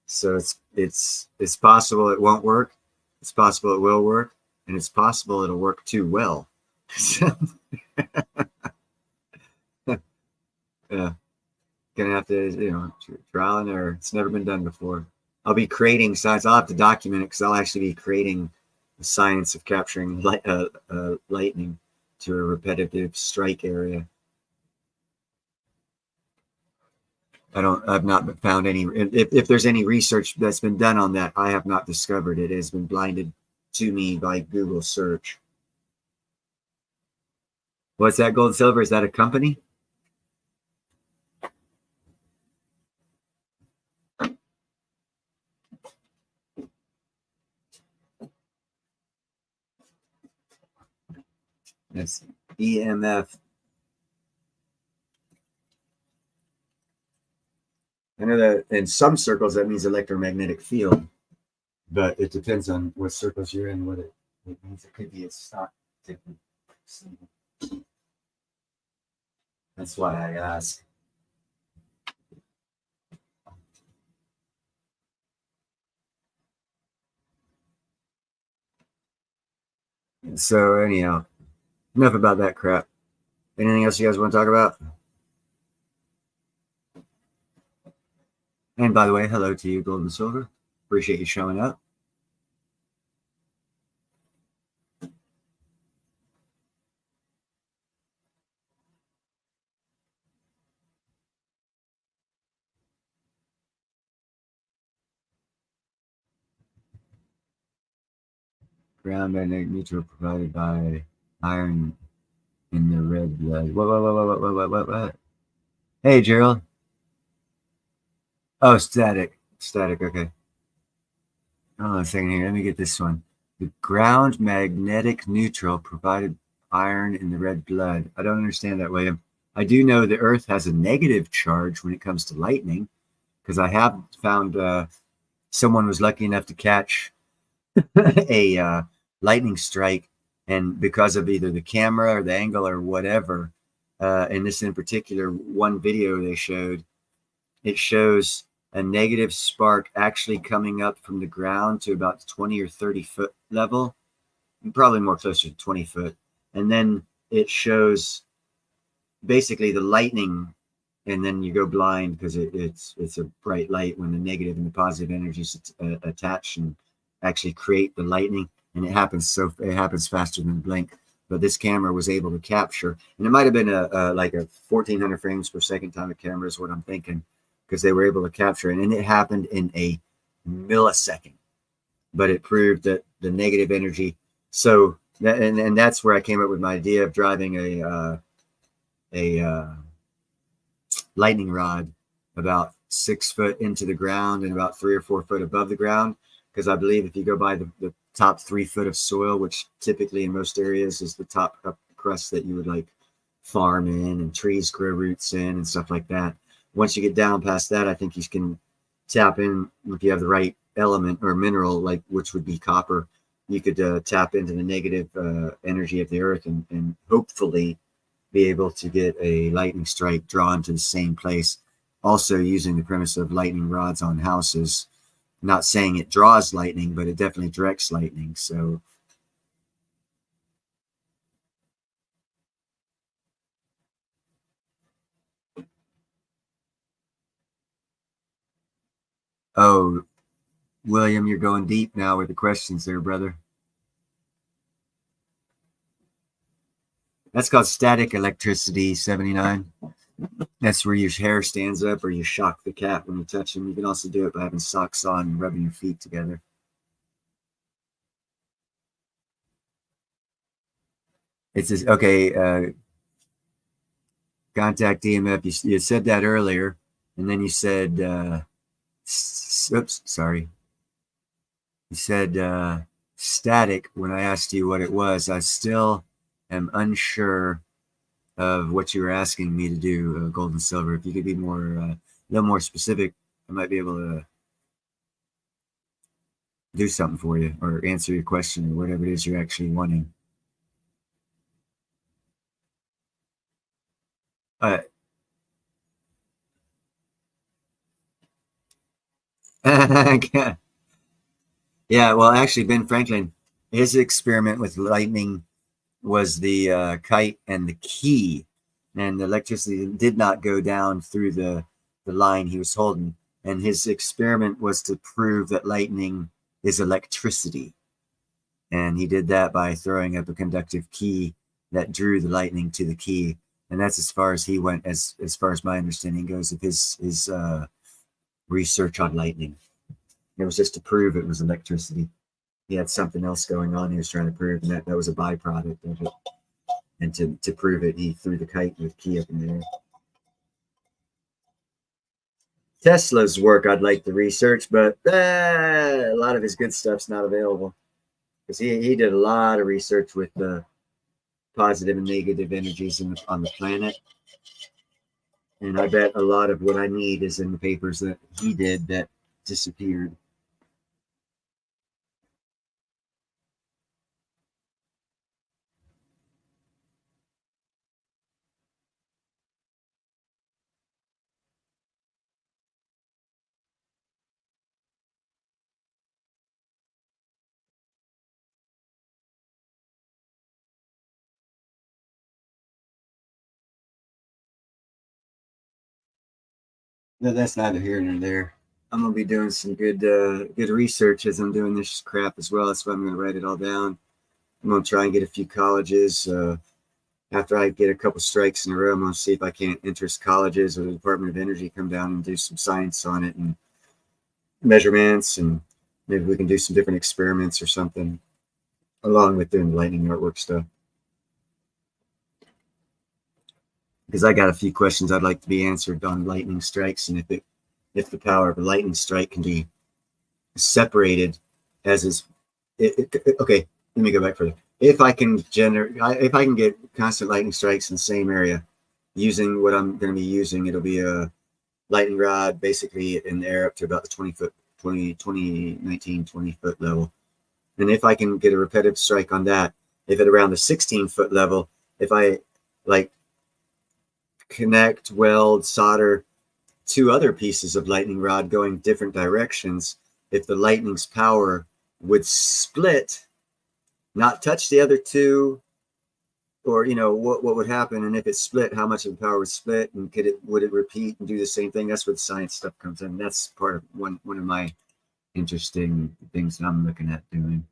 So it's possible it won't work. It's possible it will work. And it's possible it'll work too well. Yeah. Gonna have to, trial and error. It's never been done before. I'll be creating science. I'll have to document it, because I'll actually be creating the science of capturing lightning to a repetitive strike area. I've not found any. If there's any research that's been done on that, I have not discovered it. It has been blinded to me by Google search. What's that, Gold Silver? Is that a company? Yes, EMF. I know that in some circles that means electromagnetic field, but it depends on what circles you're in, what it means. It could be a stock ticket. That's why I ask. So anyhow, enough about that crap. Anything else you guys want to talk about? And by the way, hello to you, Gold and Silver. Appreciate you showing up. Ground magnetic neutral provided by iron in the red blood. What? Hey, Gerald. Oh, static. Static, okay. Hold on a second here. Let me get this one. The ground magnetic neutral provided iron in the red blood. I don't understand that, William. I do know the Earth has a negative charge when it comes to lightning, because I have found someone was lucky enough to catch a lightning strike, and because of either the camera or the angle or whatever, and this in particular, one video they showed, it shows a negative spark actually coming up from the ground to about 20 or 30 foot level, probably more closer to 20 foot. And then it shows basically the lightning, and then you go blind because it's a bright light when the negative and the positive energies attach and actually create the lightning. And it happens faster than a blink. But this camera was able to capture, and it might have been like a 1400 frames per second type of camera is what I'm thinking, because they were able to capture it, and it happened in a millisecond. But it proved that the negative energy. So that, and that's where I came up with my idea of driving a lightning rod about 6 foot into the ground and about 3 or 4 foot above the ground, because I believe if you go by the top 3 foot of soil, which typically in most areas is the top crust that you would like farm in and trees grow roots in and stuff like that. Once you get down past that, I think you can tap in if you have the right element or mineral, like which would be copper. You could tap into the negative energy of the earth and hopefully be able to get a lightning strike drawn to the same place. Also using the premise of lightning rods on houses. Not saying it draws lightning, but it definitely directs lightning. So oh, William, you're going deep now with the questions there, brother. That's called static electricity, 79. That's where your hair stands up or you shock the cat when you touch him. You can also do it by having socks on and rubbing your feet together. It's just, okay, contact EMF. You said that earlier, and then you said, oops, sorry. You said static when I asked you what it was. I still am unsure of what you were asking me to do, gold and silver. If you could be more, a little more specific, I might be able to do something for you or answer your question or whatever it is you're actually wanting. Yeah, well, actually, Ben Franklin, his experiment with lightning was the kite and the key, and the electricity did not go down through the line he was holding. And his experiment was to prove that lightning is electricity. And he did that by throwing up a conductive key that drew the lightning to the key. And that's as far as he went, as far as my understanding goes of his research on lightning. It was just to prove it was electricity. He had something else going on he was trying to prove, and that was a byproduct of it. And to prove it, he threw the kite with the key up in the air. Tesla's work I'd like to research, but a lot of his good stuff's not available. Because he did a lot of research with the positive and negative energies on the planet. And I bet a lot of what I need is in the papers that he did that disappeared. No, that's neither here nor there. I'm gonna be doing some good research as I'm doing this crap as well. That's why I'm gonna write it all down. I'm gonna try and get a few colleges. After I get a couple strikes in a row, I'm gonna see if I can't interest colleges or the Department of Energy come down and do some science on it and measurements, and maybe we can do some different experiments or something. along with doing the lightning artwork stuff. Because I got a few questions I'd like to be answered on lightning strikes, and if the power of a lightning strike can be separated as is. Okay, let me go back further. If I can get constant lightning strikes in the same area using what I'm going to be using, it'll be a lightning rod basically in the air up to about the 20 foot level. And if I can get a repetitive strike on that, if at around the 16-foot level, if I like connect, weld, solder two other pieces of lightning rod going different directions, if the lightning's power would split, not touch the other two, or what would happen, and if it split, how much of the power would split, and would it repeat and do the same thing? That's where the science stuff comes in. That's part of one of my interesting things that I'm looking at doing.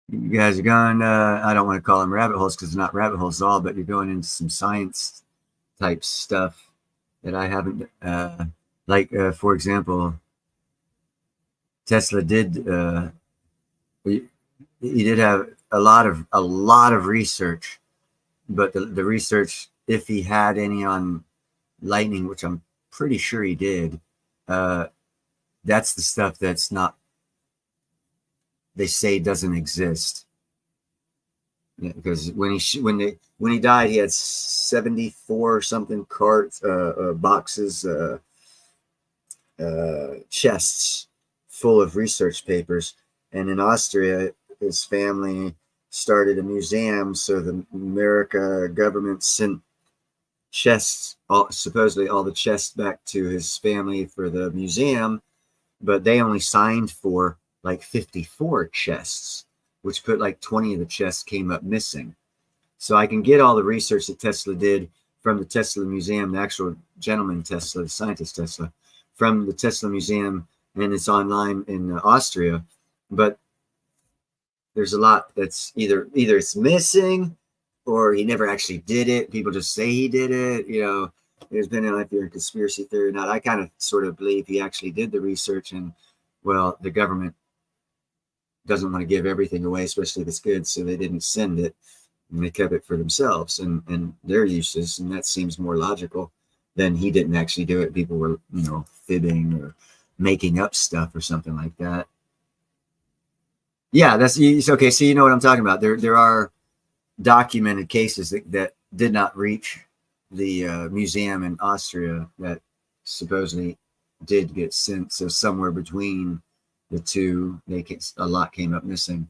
You guys are going, I don't want to call them rabbit holes because they're not rabbit holes at all, but you're going into some science type stuff that I haven't, for example, Tesla did, he did have a lot of research, but the research, if he had any on lightning, which I'm pretty sure he did, that's the stuff that's not, they say doesn't exist. Yeah, because when he died, he had 74 something boxes, chests full of research papers. And in Austria, his family started a museum, so the America government sent chests, supposedly all the chests, back to his family for the museum, but they only signed for like 54 chests, which put like 20 of the chests came up missing. So I can get all the research that Tesla did from the Tesla Museum, the actual gentleman Tesla, the scientist Tesla, from the Tesla Museum, and it's online in Austria. But there's a lot that's either it's missing or he never actually did it. People just say he did it. There's been, if you're in conspiracy theory or not, I kind of sort of believe he actually did the research, and well, the government doesn't want to give everything away, especially if it's good, so they didn't send it, and they kept it for themselves and their uses, and that seems more logical than he didn't actually do it. People were, fibbing or making up stuff or something like that. Yeah, that's okay. So you know what I'm talking about. There are documented cases that did not reach the museum in Austria that supposedly did get sent. So somewhere between the two, a lot came up missing.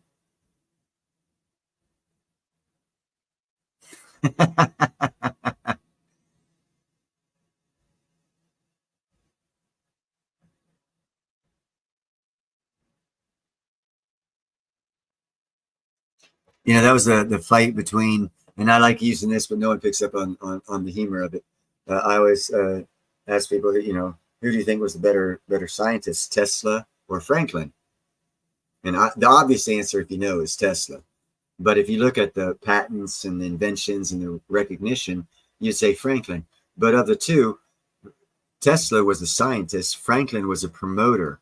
That was the fight between, and I like using this, but no one picks up on the humor of it. I always ask people, who do you think was the better scientist, Tesla or Franklin? And the obvious answer, if is Tesla. But if you look at the patents and the inventions and the recognition, you'd say Franklin. But of the two, Tesla was a scientist, Franklin was a promoter.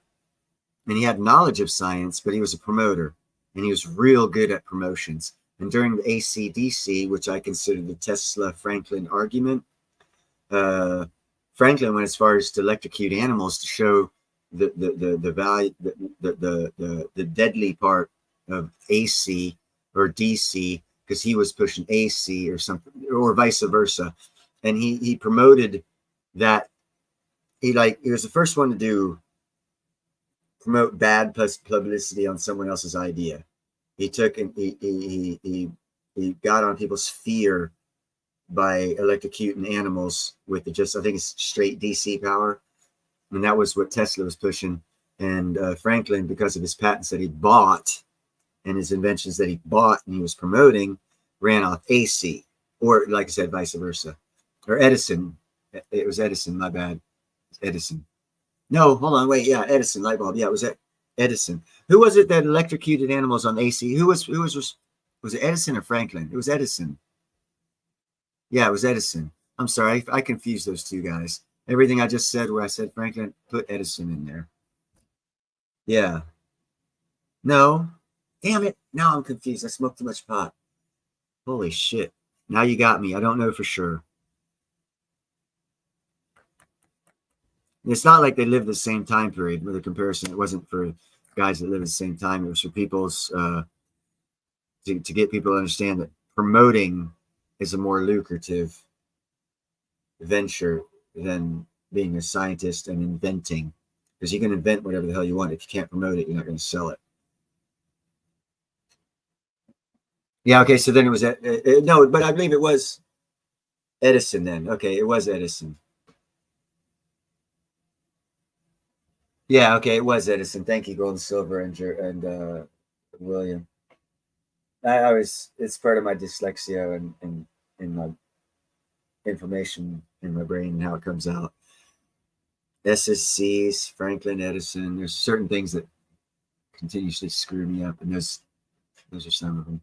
And he had knowledge of science, but he was a promoter. And he was real good at promotions. And during the AC/DC, which I consider the Tesla-Franklin argument, Franklin went as far as to electrocute animals to show the value, the deadly part of AC or DC, because he was pushing AC or something, or vice versa. And he promoted that. He was the first one to promote bad publicity on someone else's idea. He took and he got on people's fear by electrocuting animals with I think it's straight DC power. And that was what Tesla was pushing. And Franklin, because of his patents that he bought and his inventions that he bought and he was promoting, ran off AC, or like I said, vice versa. Or Edison. It was Edison, my bad. Edison. No, hold on, wait, yeah, Edison light bulb. Yeah, it was Edison. Who was it that electrocuted animals on AC? Who was it Edison or Franklin? It was Edison. Yeah, it was Edison. I'm sorry, I confused those two guys. Everything I just said where I said Franklin, put Edison in there. Yeah. No. Damn it. Now I'm confused. I smoked too much pot. Holy shit. Now you got me. I don't know for sure. It's not like they lived the same time period with a comparison. It wasn't for guys that live at the same time. It was for people's to get people to understand that promoting is a more lucrative venture than being a scientist and inventing, because you can invent whatever the hell you want. If you can't promote it, you're not going to sell it. Yeah, okay, so then it was no, but I believe it was Edison then. Okay, it was Edison. Yeah, okay, it was Edison. Thank you, Gold and Silver and William. It's part of my dyslexia and my information in my brain and how it comes out. SSCs, Franklin, Edison. There's certain things that continuously screw me up, and those are some of them.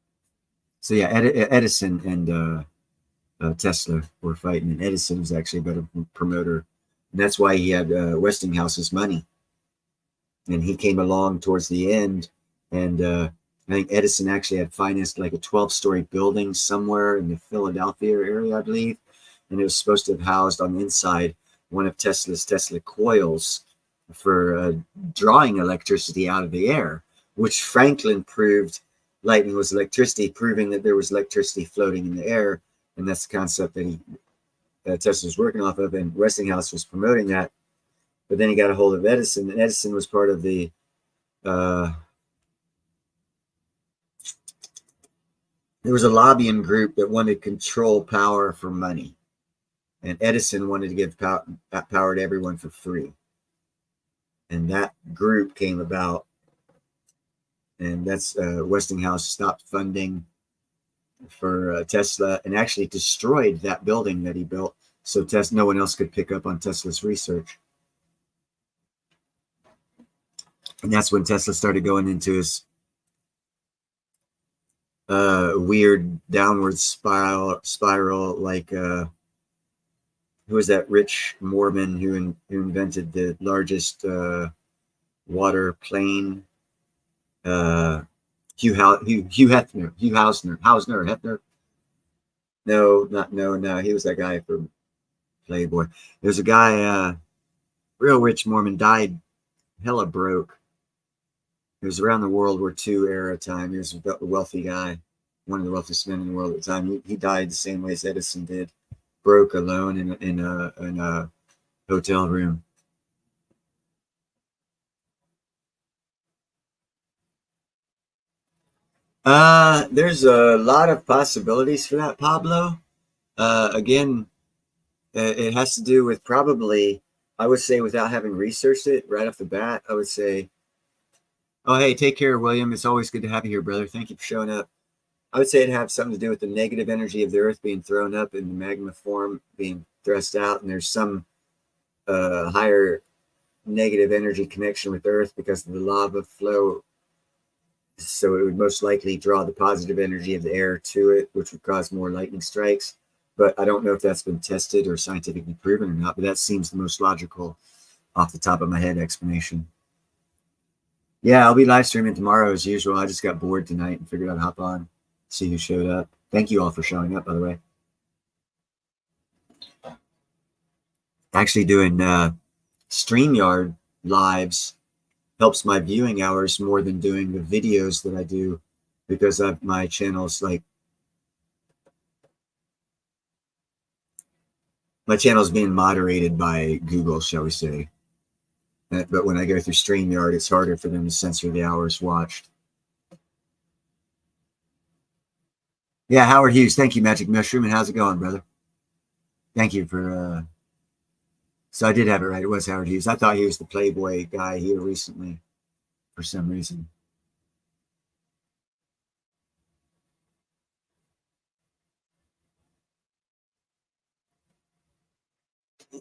So yeah, Edison and Tesla were fighting, and Edison was actually a better promoter, and that's why he had Westinghouse's money. And he came along towards the end, and I think Edison actually had financed like a 12-story building somewhere in the Philadelphia area, I believe, and it was supposed to have housed on the inside one of Tesla's Tesla coils for drawing electricity out of the air, which Franklin proved lightning was electricity, proving that there was electricity floating in the air, and that's the concept that Tesla was working off of, and Westinghouse was promoting that. But then he got a hold of Edison, and Edison was part of the there was a lobbying group that wanted to control power for money, and Edison wanted to give power to everyone for free, and that group came about, and that's Westinghouse stopped funding for Tesla and actually destroyed that building that he built, so no one else could pick up on Tesla's research. And that's when Tesla started going into his weird downward spiral, like who was that rich Mormon who invented the largest water plane? Hugh Hefner. No. He was that guy from Playboy. There's a guy, real rich Mormon, died hella broke. It was around the World War II era time. He was a wealthy guy, one of the wealthiest men in the world at the time. He died the same way as Edison did, broke, alone in a hotel room. There's a lot of possibilities for that, Pablo. Again, it has to do with probably, I would say, without having researched it right off the bat, I would say, oh, hey, take care, William. It's always good to have you here, brother. Thank you for showing up. I would say it has something to do with the negative energy of the earth being thrown up in the magma form, being thrust out, and there's some higher negative energy connection with earth because of the lava flow. So it would most likely draw the positive energy of the air to it, which would cause more lightning strikes. But I don't know if that's been tested or scientifically proven or not, but that seems the most logical off the top of my head explanation. Yeah, I'll be live streaming tomorrow as usual. I just got bored tonight and figured I'd hop on, see who showed up. Thank you all for showing up, by the way. Actually doing StreamYard lives helps my viewing hours more than doing the videos that I do, because my channel's being moderated by Google, shall we say. But when I go through StreamYard, it's harder for them to censor the hours watched. Yeah, Howard Hughes. Thank you, Magic Mushroom. And how's it going, brother? Thank you for... So I did have it right. It was Howard Hughes. I thought he was the Playboy guy here recently for some reason.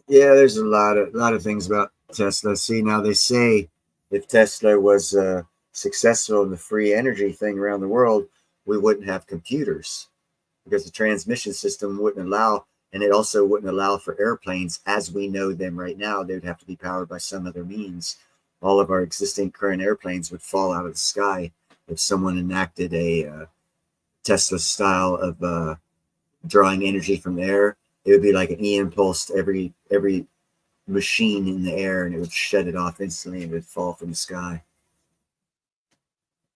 Yeah, there's a lot of things about Tesla. See, now they say if Tesla was successful in the free energy thing around the world, we wouldn't have computers because the transmission system wouldn't allow, and it also wouldn't allow for airplanes as we know them right now. They would have to be powered by some other means. All of our existing current airplanes would fall out of the sky if someone enacted a Tesla style of drawing energy from the air. It would be like an e-impulse to every machine in the air, and it would shut it off instantly, and it would fall from the sky.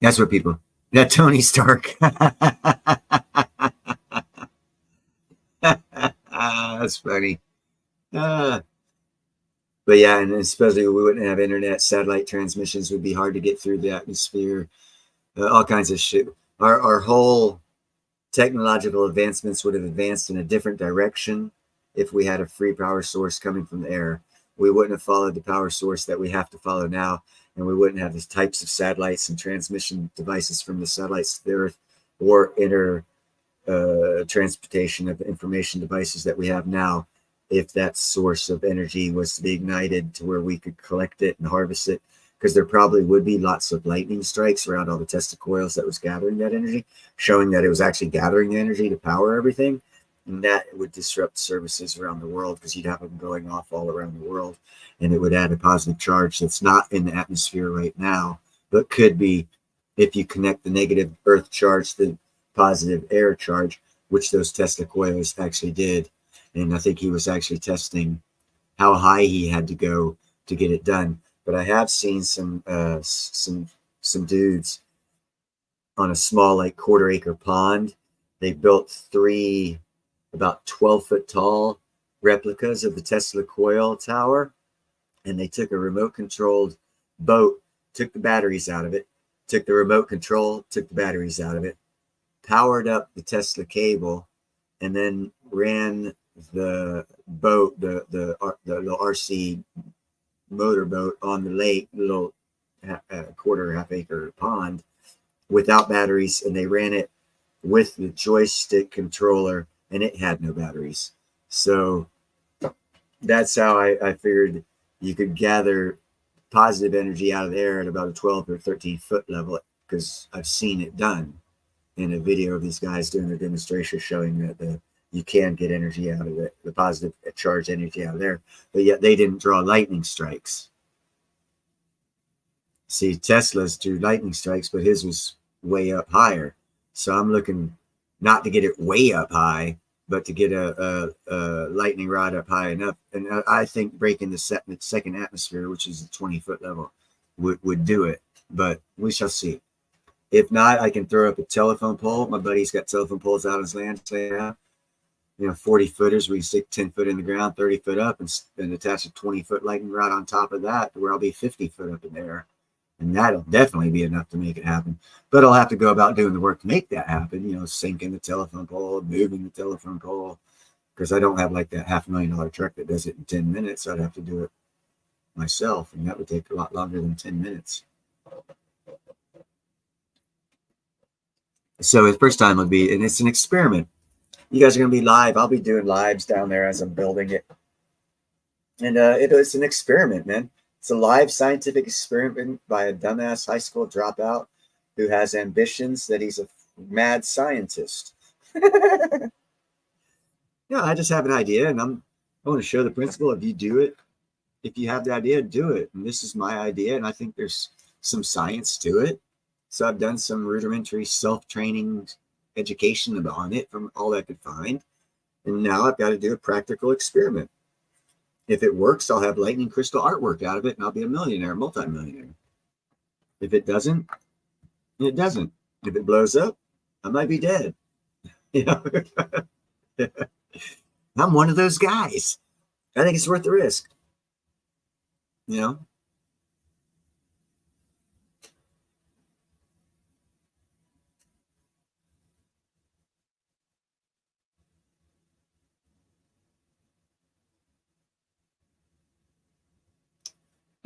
That's what people. That Tony Stark. That's funny. But yeah, and especially we wouldn't have internet. Satellite transmissions would be hard to get through the atmosphere. All kinds of shit. Our whole technological advancements would have advanced in a different direction if we had a free power source coming from the air. We wouldn't have followed the power source that we have to follow now, and we wouldn't have these types of satellites and transmission devices from the satellites to the Earth, or transportation of information devices that we have now, if that source of energy was to be ignited to where we could collect it and harvest it. Because there probably would be lots of lightning strikes around all the Tesla coils that was gathering that energy, showing that it was actually gathering the energy to power everything. And that would disrupt services around the world because you'd have them going off all around the world. And it would add a positive charge that's not in the atmosphere right now, but could be if you connect the negative Earth charge to the positive air charge, which those Tesla coils actually did. And I think he was actually testing how high he had to go to get it done. But I have seen some dudes on a small, like, quarter-acre pond. They built 3 about 12-foot tall replicas of the Tesla coil tower, and they took a remote-controlled boat, took the batteries out of it, took the remote control, took the batteries out of it, powered up the Tesla cable, and then ran the boat, the little RC motorboat on the lake, little half acre pond, without batteries, and they ran it with the joystick controller, and it had no batteries. So that's how I figured you could gather positive energy out of the air at about a 12 or 13 foot level, because I've seen it done in a video of these guys doing their demonstration showing that you can get energy out of it, the positive charge energy out of there, but yet they didn't draw lightning strikes. See, Tesla's drew lightning strikes, but his was way up higher. So I'm looking not to get it way up high, but to get a lightning rod up high enough. And I think breaking the second atmosphere, which is a 20-foot level, would do it. But we shall see. If not, I can throw up a telephone pole. My buddy's got telephone poles out on his land. So, 40 footers. We stick 10 foot in the ground, 30 foot up, and attach a 20-foot lightning rod on top of that, where I'll be 50 foot up in there. And that'll definitely be enough to make it happen. But I'll have to go about doing the work to make that happen, sinking the telephone pole, moving the telephone pole, because I don't have like that $500,000 truck that does it in 10 minutes. I'd have to do it myself, and that would take a lot longer than 10 minutes. So the first time would be, and it's an experiment. You guys are going to be live. I'll be doing lives down there as I'm building it. And it's an experiment, man. It's a live scientific experiment by a dumbass high school dropout who has ambitions that he's a mad scientist. I just have an idea, and I want to show the principle. If you do it, if you have the idea, do it. And this is my idea, and I think there's some science to it. So I've done some rudimentary self-training education on it from all I could find. And now I've got to do a practical experiment. If it works, I'll have lightning crystal artwork out of it, and I'll be a millionaire, multimillionaire. If it doesn't, it doesn't. If it blows up, I might be dead. I'm one of those guys. I think it's worth the risk.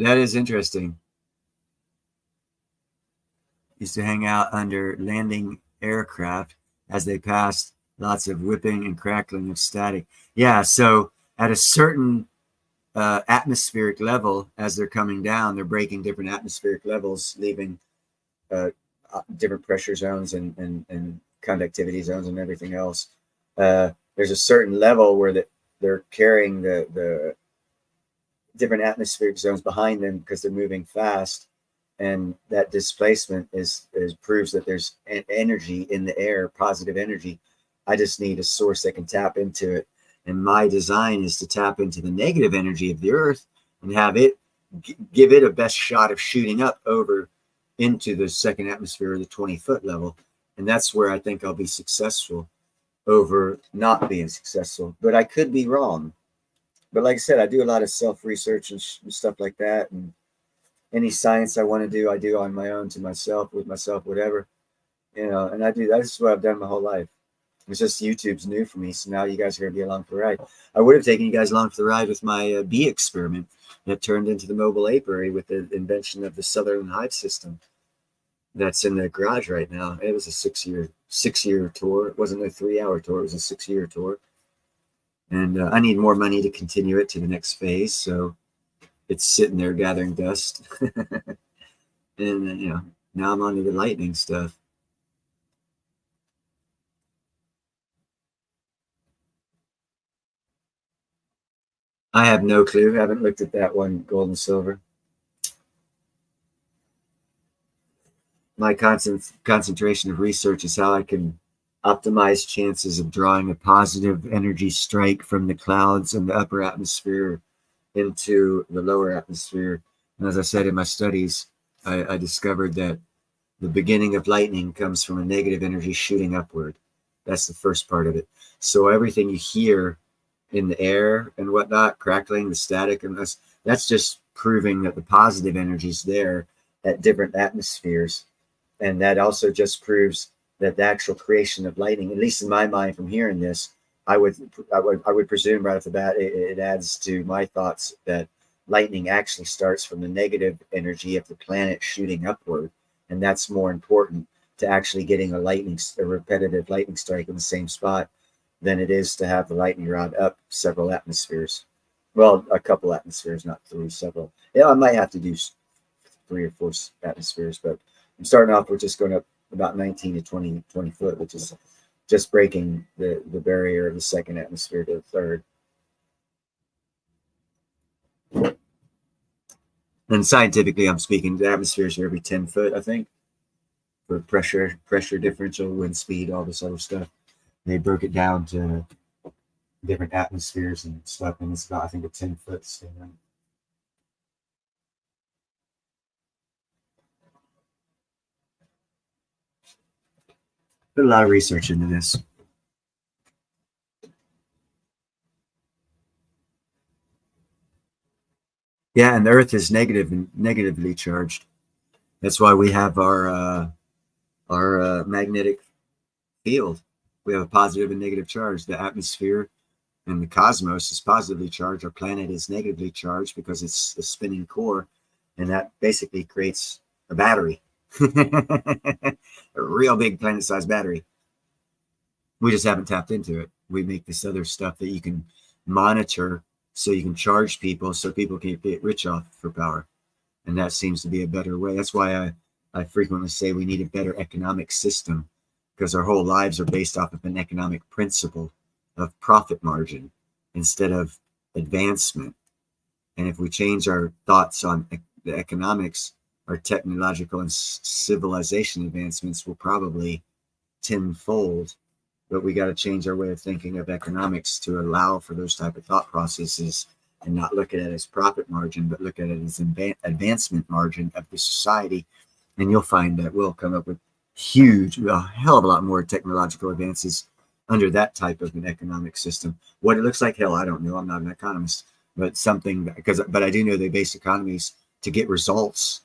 That is interesting. Used to hang out under landing aircraft as they passed, lots of whipping and crackling of static. Yeah, so at a certain atmospheric level as they're coming down. They're breaking different atmospheric levels, leaving different pressure zones and conductivity zones and everything else. There's a certain level where they're carrying the different atmospheric zones behind them because they're moving fast, and that displacement proves that there's energy in the air, positive energy. I just need a source that can tap into it, and my design is to tap into the negative energy of the Earth and have it give it a best shot of shooting up over into the second atmosphere, or the 20-foot level. And that's where I think I'll be successful over not being successful, but I could be wrong. But like I said, I do a lot of self-research and stuff like that. And any science I want to do, I do on my own, to myself, with myself, whatever, and I do. That's what I've done my whole life. It's just YouTube's new for me. So now you guys are going to be along for the ride. I would have taken you guys along for the ride with my bee experiment that turned into the mobile apiary with the invention of the Southern Hive system. That's in the garage right now. It was a six-year tour. It wasn't a 3-hour tour. It was a 6-year tour. And I need more money to continue it to the next phase. So it's sitting there gathering dust. And, now I'm on to the lightning stuff. I have no clue. I haven't looked at that one, gold and silver. My concentration of research is how I can optimize chances of drawing a positive energy strike from the clouds and the upper atmosphere into the lower atmosphere. And as I said in my studies, I discovered that the beginning of lightning comes from a negative energy shooting upward. That's the first part of it. So everything you hear in the air and whatnot, crackling, the static, and that's just proving that the positive energy is there at different atmospheres. And that also just proves that the actual creation of lightning, at least in my mind from hearing this, I would presume right off the bat, it adds to my thoughts that lightning actually starts from the negative energy of the planet shooting upward. And that's more important to actually getting a repetitive lightning strike in the same spot than it is to have the lightning rod up several atmospheres. Well, a couple atmospheres, not 3, several. Yeah, I might have to do 3 or 4 atmospheres, but I'm starting off with just going up about 19 to 20 foot, which is just breaking the barrier of the second atmosphere to the third. And scientifically, I'm speaking, the atmospheres are every 10 foot, I think, for pressure differential, wind speed, all this other stuff. They broke it down to different atmospheres and stuff, and it's about, I think, a 10-foot stand. Put a lot of research into this. Yeah, and the Earth is negatively charged. That's why we have our magnetic field. We have a positive and negative charge. The atmosphere and the cosmos is positively charged. Our planet is negatively charged because it's a spinning core, and that basically creates a battery. A real big planet-sized battery. We just haven't tapped into it. We make this other stuff that you can monitor so you can charge people so people can get rich off for power. And that seems to be a better way. That's why I frequently say we need a better economic system, because our whole lives are based off of an economic principle of profit margin instead of advancement. And if we change our thoughts on the economics, our technological and civilization advancements will probably tenfold. But we got to change our way of thinking of economics to allow for those type of thought processes and not look at it as profit margin, but look at it as advancement margin of the society. And you'll find that we'll come up with a hell of a lot more technological advances under that type of an economic system. What it looks like, hell, I don't know. I'm not an economist, but but I do know they base economies to get results.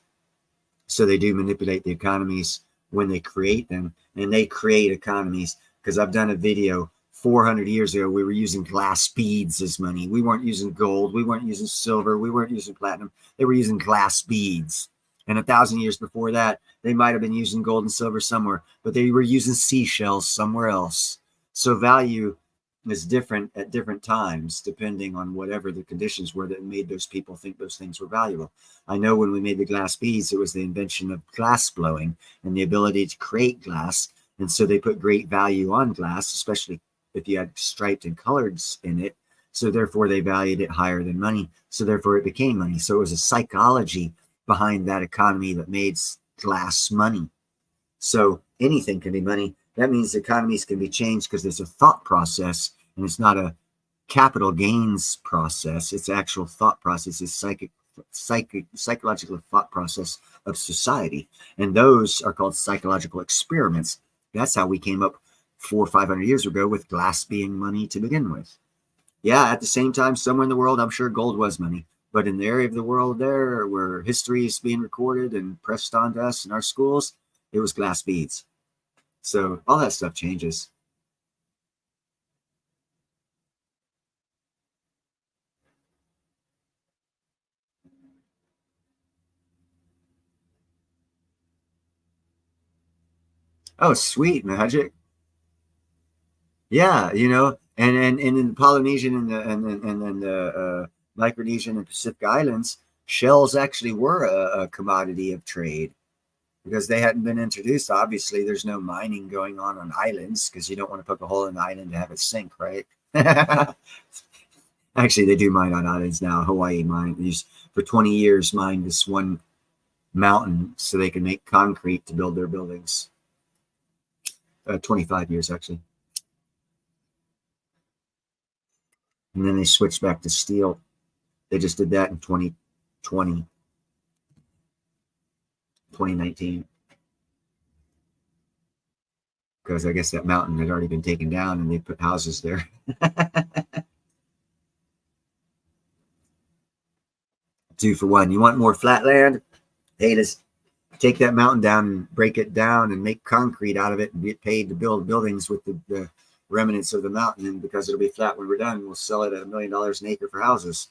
So they do manipulate the economies when they create them, and they create economies. Because I've done a video 400 years ago, we were using glass beads as money. We weren't using gold. We weren't using silver. We weren't using platinum. They were using glass beads. And 1,000 years before that, they might have been using gold and silver somewhere, but they were using seashells somewhere else. So value is different at different times, depending on whatever the conditions were that made those people think those things were valuable. I know when we made the glass beads, it was the invention of glass blowing and the ability to create glass. And so they put great value on glass, especially if you had striped and colors in it. So therefore they valued it higher than money. So therefore it became money. So it was a psychology behind that economy that made glass money. So anything can be money. That means economies can be changed because there's a thought process, and it's not a capital gains process. It's actual thought process. It's psychological thought process of society. And those are called psychological experiments. That's how we came up 400 or 500 years ago with glass being money to begin with. Yeah, at the same time, somewhere in the world, I'm sure gold was money. But in the area of the world there where history is being recorded and pressed onto us in our schools, it was glass beads. So all that stuff changes. Oh, sweet, Magic. Yeah, you know, and in the Polynesian and the Micronesian and Pacific Islands, shells actually were a commodity of trade because they hadn't been introduced. Obviously, there's no mining going on islands because you don't want to poke a hole in the island to have it sink, right? Actually, they do mine on islands now. Hawaii mine. These for 20 years mined this one mountain so they can make concrete to build their buildings. 25 years actually. And then they switched back to steel. They just did that in 2020, 2019. Because I guess that mountain had already been taken down and they put houses there. 2 for 1. You want more flat land? Hey, just take that mountain down and break it down and make concrete out of it and get paid to build buildings with the remnants of the mountain. And because it'll be flat when we're done, we'll sell it at $1 million an acre for houses.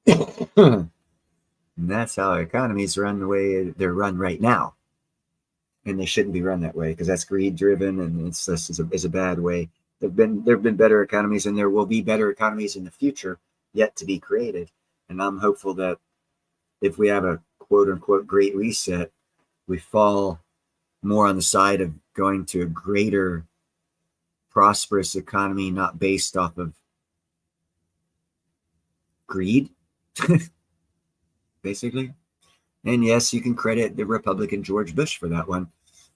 And that's how economies run the way they're run right now. And they shouldn't be run that way because that's greed driven and it's just is a bad way. There have been better economies and there will be better economies in the future yet to be created. And I'm hopeful that if we have a quote unquote great reset, we fall more on the side of going to a greater prosperous economy, not based off of greed, basically. And yes, you can credit the Republican George Bush for that one,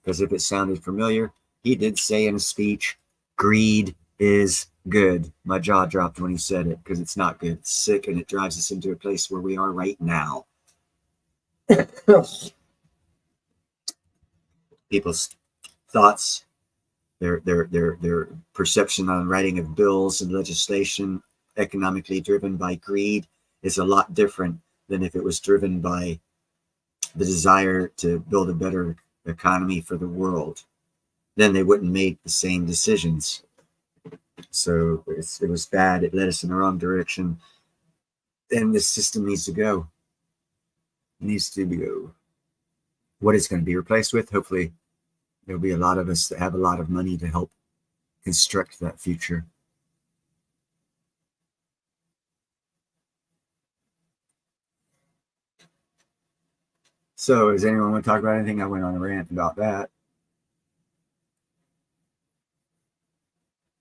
because if it sounded familiar, he did say in a speech, greed is good. My jaw dropped when he said it because it's not good. It's sick and it drives us into a place where we are right now. People's thoughts, their perception on writing of bills and legislation economically driven by greed is a lot different than if it was driven by the desire to build a better economy for the world. Then they wouldn't make the same decisions. So it was bad. It led us in the wrong direction. And this system needs to go. It needs to go. What it's going to be replaced with, hopefully there'll be a lot of us that have a lot of money to help construct that future. So does anyone want to talk about anything? I went on a rant about that.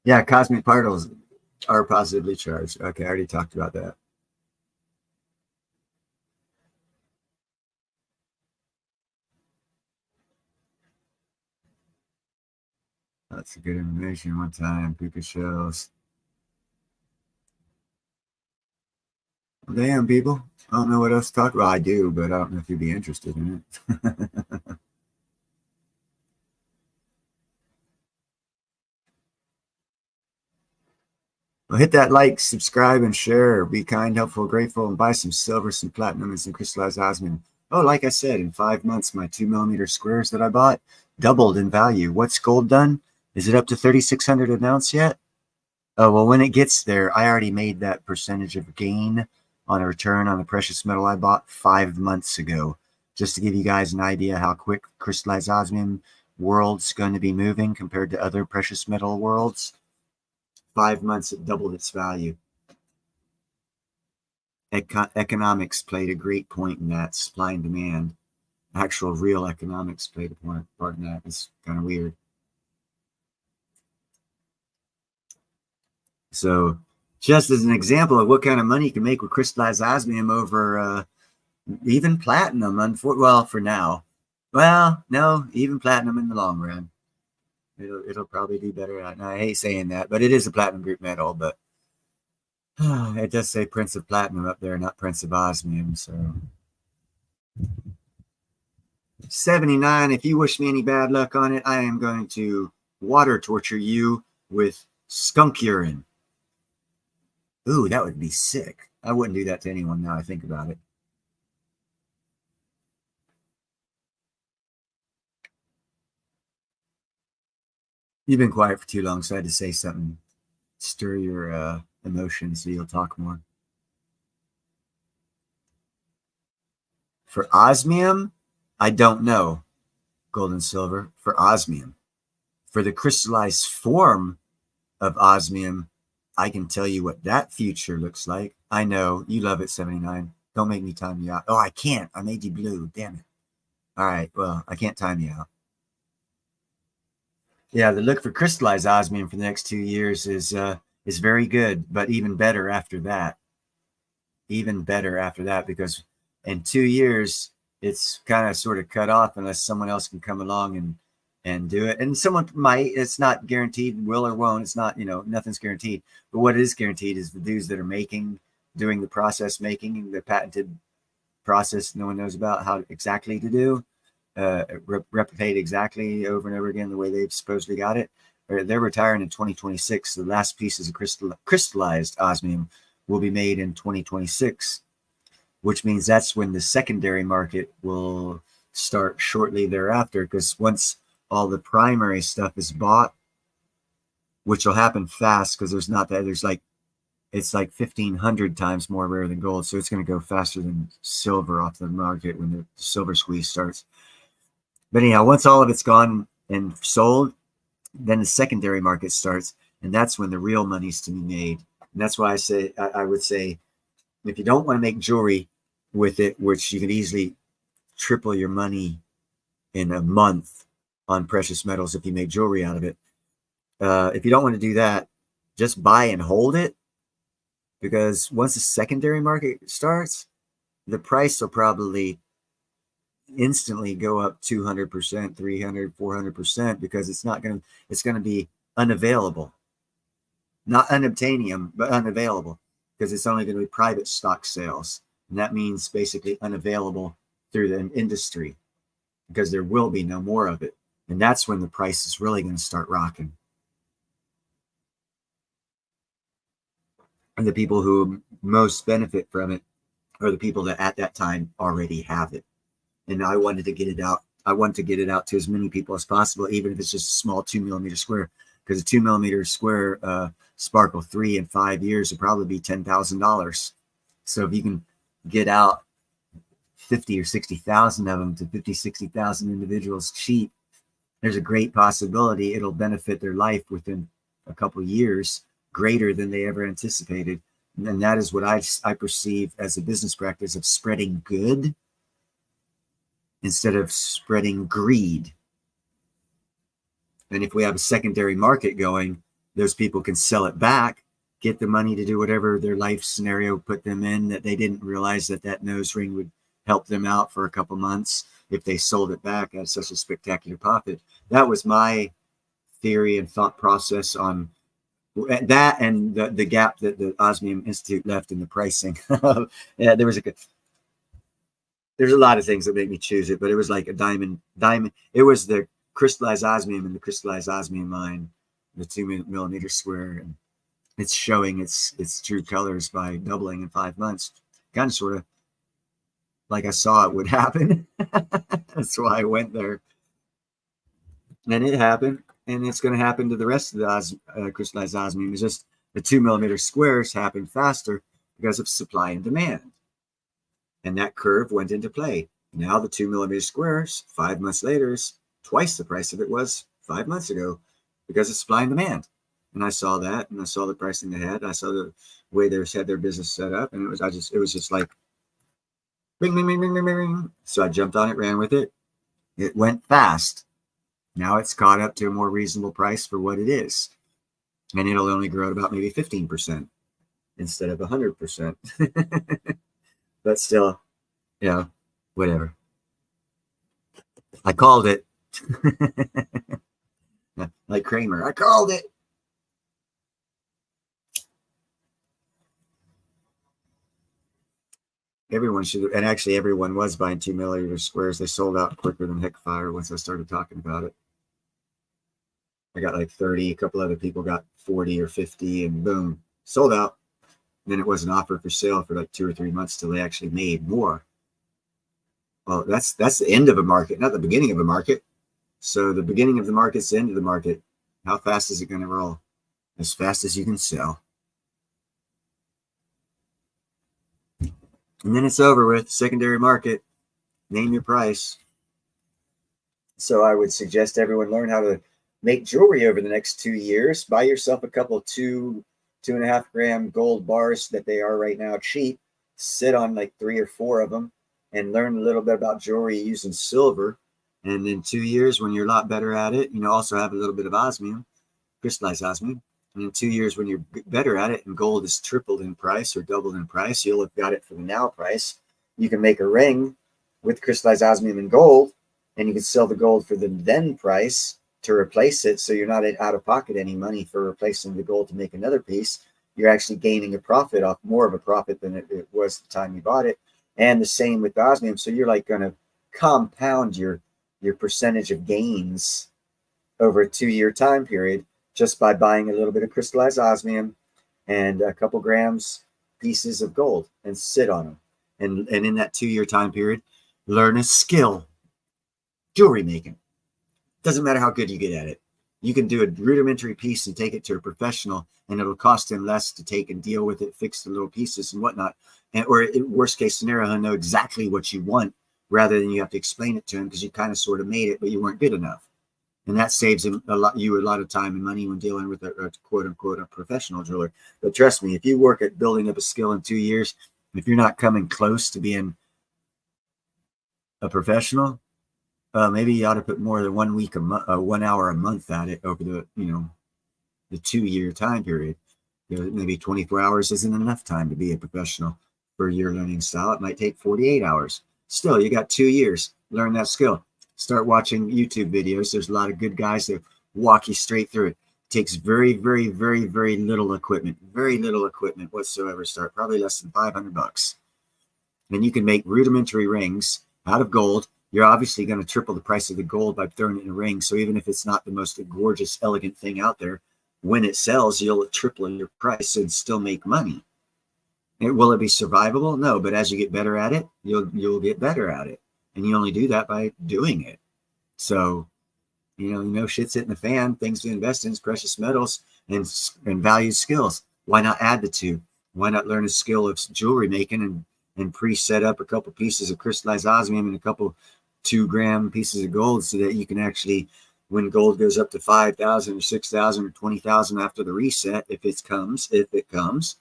Yeah, cosmic particles are positively charged. Okay, I already talked about that. That's a good information. One time, puka shells. Well, damn, people. I don't know what else to talk about. I do, but I don't know if you'd be interested in it. Well, hit that like, subscribe, and share. Be kind, helpful, grateful, and buy some silver, some platinum, and some crystallized osmium. Oh, like I said, in 5 months, my 2mm squares that I bought doubled in value. What's gold done? Is it up to 3,600 an ounce yet? Oh, well, when it gets there, I already made that percentage of gain on a return on the precious metal I bought 5 months ago. Just to give you guys an idea how quick crystallized osmium world's going to be moving compared to other precious metal worlds, 5 months it doubled its value. Economics played a great point in that. Supply and demand, actual real economics played a part in that. It's kind of weird. So just as an example of what kind of money you can make with crystallized osmium over even platinum, well, for now. Well, no, even platinum in the long run. It'll probably do better. I hate saying that, but it is a platinum group metal, but it does say Prince of Platinum up there, not Prince of Osmium. So 79, if you wish me any bad luck on it, I am going to water torture you with skunk urine. Ooh, that would be sick. I wouldn't do that to anyone now I think about it. You've been quiet for too long, so I had to say something. Stir your emotions so you'll talk more. For osmium, I don't know. Gold and silver. For osmium. For the crystallized form of osmium, I can tell you what that future looks like. I know. You love it, 79. Don't make me time you out. Oh, I can't. I made you blue. Damn it. All right. Well, I can't time you out. Yeah, the look for crystallized osmium for the next 2 years is very good, but even better after that. Even better after that, because in 2 years, it's kind of sort of cut off unless someone else can come along and do it. And someone might, it's not guaranteed, will or won't. It's not, nothing's guaranteed. But what is guaranteed is the dudes that are doing the process, making the patented process no one knows about how exactly to do. Replicate exactly over and over again the way they've supposedly got it. They're retiring in 2026. The last pieces of crystallized osmium will be made in 2026, which means that's when the secondary market will start shortly thereafter, because once all the primary stuff is bought, which will happen fast because it's like 1,500 times more rare than gold, so it's going to go faster than silver off the market when the silver squeeze starts. But anyhow, once all of it's gone and sold, then the secondary market starts, and that's when the real money's to be made. And that's why I would say, if you don't want to make jewelry with it, which you can easily triple your money in a month on precious metals if you make jewelry out of it. If you don't want to do that, just buy and hold it, because once the secondary market starts, the price will probably instantly go up 200%, 300, 400%, because it's going to be unavailable, not unobtainium, but unavailable, because it's only going to be private stock sales. And that means basically unavailable through the industry, because there will be no more of it. And that's when the price is really going to start rocking. And the people who most benefit from it are the people that at that time already have it. And I wanted to get it out. I want to get it out to as many people as possible, even if it's just a small 2 millimeter square, because a 2 millimeter square Sparkle 3 in 5 years will probably be $10,000. So if you can get out 50 or 60,000 of them to 50, 60,000 individuals cheap, there's a great possibility it'll benefit their life within a couple of years greater than they ever anticipated. And that is what I perceive as a business practice of spreading good instead of spreading greed. And if we have a secondary market going, those people can sell it back, get the money to do whatever their life scenario put them in, that they didn't realize that nose ring would help them out for a couple months if they sold it back at such a spectacular profit. That was my theory and thought process on that, and the gap that the Osmium Institute left in the pricing. Yeah, there's a lot of things that make me choose it, but it was like a diamond. It was the crystallized osmium and the crystallized osmium mine, the 2 millimeter square, and it's showing its true colors by doubling in 5 months. Kind of sort of like I saw it would happen. That's why I went there. And it happened, and it's going to happen to the rest of the crystallized osmium. It's just the 2 millimeter squares happen faster because of supply and demand. And that curve went into play. Now the 2 millimeter squares, 5 months later, is twice the price of it was 5 months ago because of supply and demand. And I saw that, and I saw the pricing they had. I saw the way they had their business set up, and it was just like, ring, ring, ring, ring, ring, ring. So I jumped on it, ran with it. It went fast. Now it's caught up to a more reasonable price for what it is. And it'll only grow at about maybe 15% instead of 100%. But still, whatever. I called it. Like Kramer, I called it. Everyone should, and actually everyone was buying 2 millimeter squares. They sold out quicker than heck fire once I started talking about it. I got like 30, a couple other people got 40 or 50, and boom, sold out. And then it wasn't offered for sale for like 2 or 3 months till they actually made more. Well, that's the end of a market, not the beginning of a market. So the beginning of the market's the end of the market. How fast is it going to roll? As fast as you can sell. And then it's over with. Secondary market. Name your price. So I would suggest everyone learn how to make jewelry over the next 2 years. Buy yourself a couple 2.5 gram gold bars that they are right now cheap. Sit on like 3 or 4 of them and learn a little bit about jewelry using silver. And in 2 years, when you're a lot better at it, also have a little bit of osmium, crystallized osmium. And in 2 years, when you're better at it and gold is tripled in price or doubled in price, you'll have got it for the now price. You can make a ring with crystallized osmium and gold, and you can sell the gold for the then price to replace it. So you're not out of pocket any money for replacing the gold to make another piece. You're actually gaining a profit off, more of a profit than it was the time you bought it. And the same with the osmium. So you're like going to compound your percentage of gains over a 2-year time period just by buying a little bit of crystallized osmium and a couple grams pieces of gold and sit on them. And in that 2-year time period, learn a skill. Jewelry making. Doesn't matter how good you get at it. You can do a rudimentary piece and take it to a professional, and it'll cost him less to take and deal with it, fix the little pieces and whatnot. Or worst case scenario, he'll know exactly what you want rather than you have to explain it to him because you kind of sort of made it, but you weren't good enough. And that saves him a lot of time and money when dealing with a quote unquote a professional jeweler. But trust me, if you work at building up a skill in 2 years, if you're not coming close to being a professional, maybe you ought to put more than 1 week 1 hour a month at it over the 2-year time period. Maybe 24 hours isn't enough time to be a professional for your learning style. It might take 48 hours. Still, you got 2 years. Learn that skill. Start watching YouTube videos. There's a lot of good guys that walk you straight through it. It takes very, very, very, very little equipment. Very little equipment whatsoever. Start probably less than $500. Then you can make rudimentary rings out of gold. You're obviously going to triple the price of the gold by throwing it in a ring. So even if it's not the most gorgeous, elegant thing out there, when it sells, you'll triple your price and still make money. And will it be survivable? No, but as you get better at it, you'll get better at it. And you only do that by doing it. So, shit's hitting the fan. Things to invest in is precious metals and valued skills. Why not add the two? Why not learn a skill of jewelry making and pre-set up a couple pieces of crystallized osmium and a couple 2-gram pieces of gold so that you can actually, when gold goes up to 5,000 or 6,000 or 20,000 after the reset, if it comes,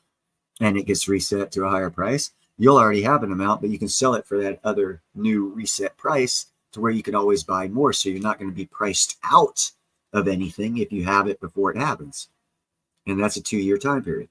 and it gets reset to a higher price, you'll already have an amount, but you can sell it for that other new reset price to where you can always buy more. So you're not going to be priced out of anything if you have it before it happens. And that's a 2-year time period.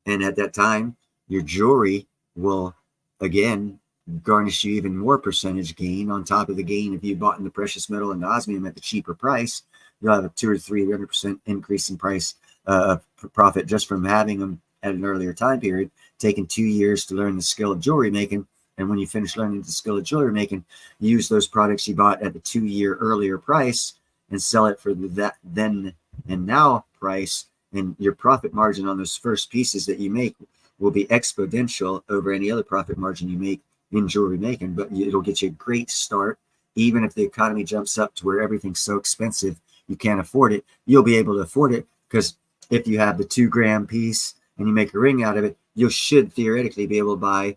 And at that time, your jewelry will, again, garnish you even more percentage gain on top of the gain if you bought in the precious metal and the osmium at the cheaper price. You'll have a 200 or 300% increase in price of profit just from having them at an earlier time period, taking 2 years to learn the skill of jewelry making. And when you finish learning the skill of jewelry making, use those products you bought at the 2-year earlier price and sell it for that then and now price. And your profit margin on those first pieces that you make will be exponential over any other profit margin you make in jewelry making. But it'll get you a great start. Even if the economy jumps up to where everything's so expensive you can't afford it, you'll be able to afford it, because if you have the 2-gram piece and you make a ring out of it, you should theoretically be able to buy,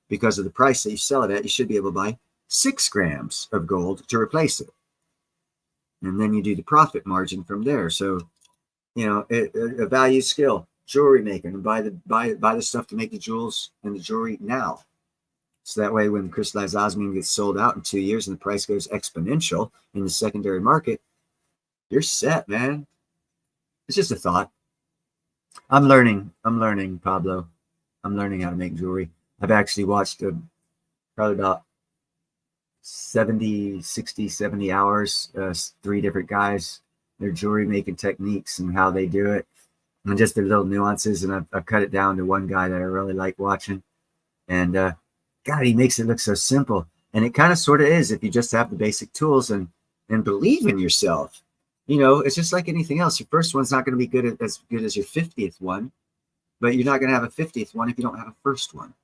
because of the price that you sell it at, you should be able to buy 6 grams of gold to replace it. and then you do the profit margin from there. So, a value skill, jewelry making, and buy the stuff to make the jewels and the jewelry now. So that way, when crystallized osmium gets sold out in 2 years and the price goes exponential in the secondary market, you're set, man. It's just a thought. I'm learning, Pablo. I'm learning how to make jewelry. I've actually watched probably about 70 hours, 3 different guys, their jewelry making techniques and how they do it, and just their little nuances. And I've cut it down to one guy that I really like watching. And God, he makes it look so simple. And it kind of sort of is if you just have the basic tools and believe in yourself. It's just like anything else. Your first one's not going to be as good as your 50th one, but you're not going to have a 50th one if you don't have a first one.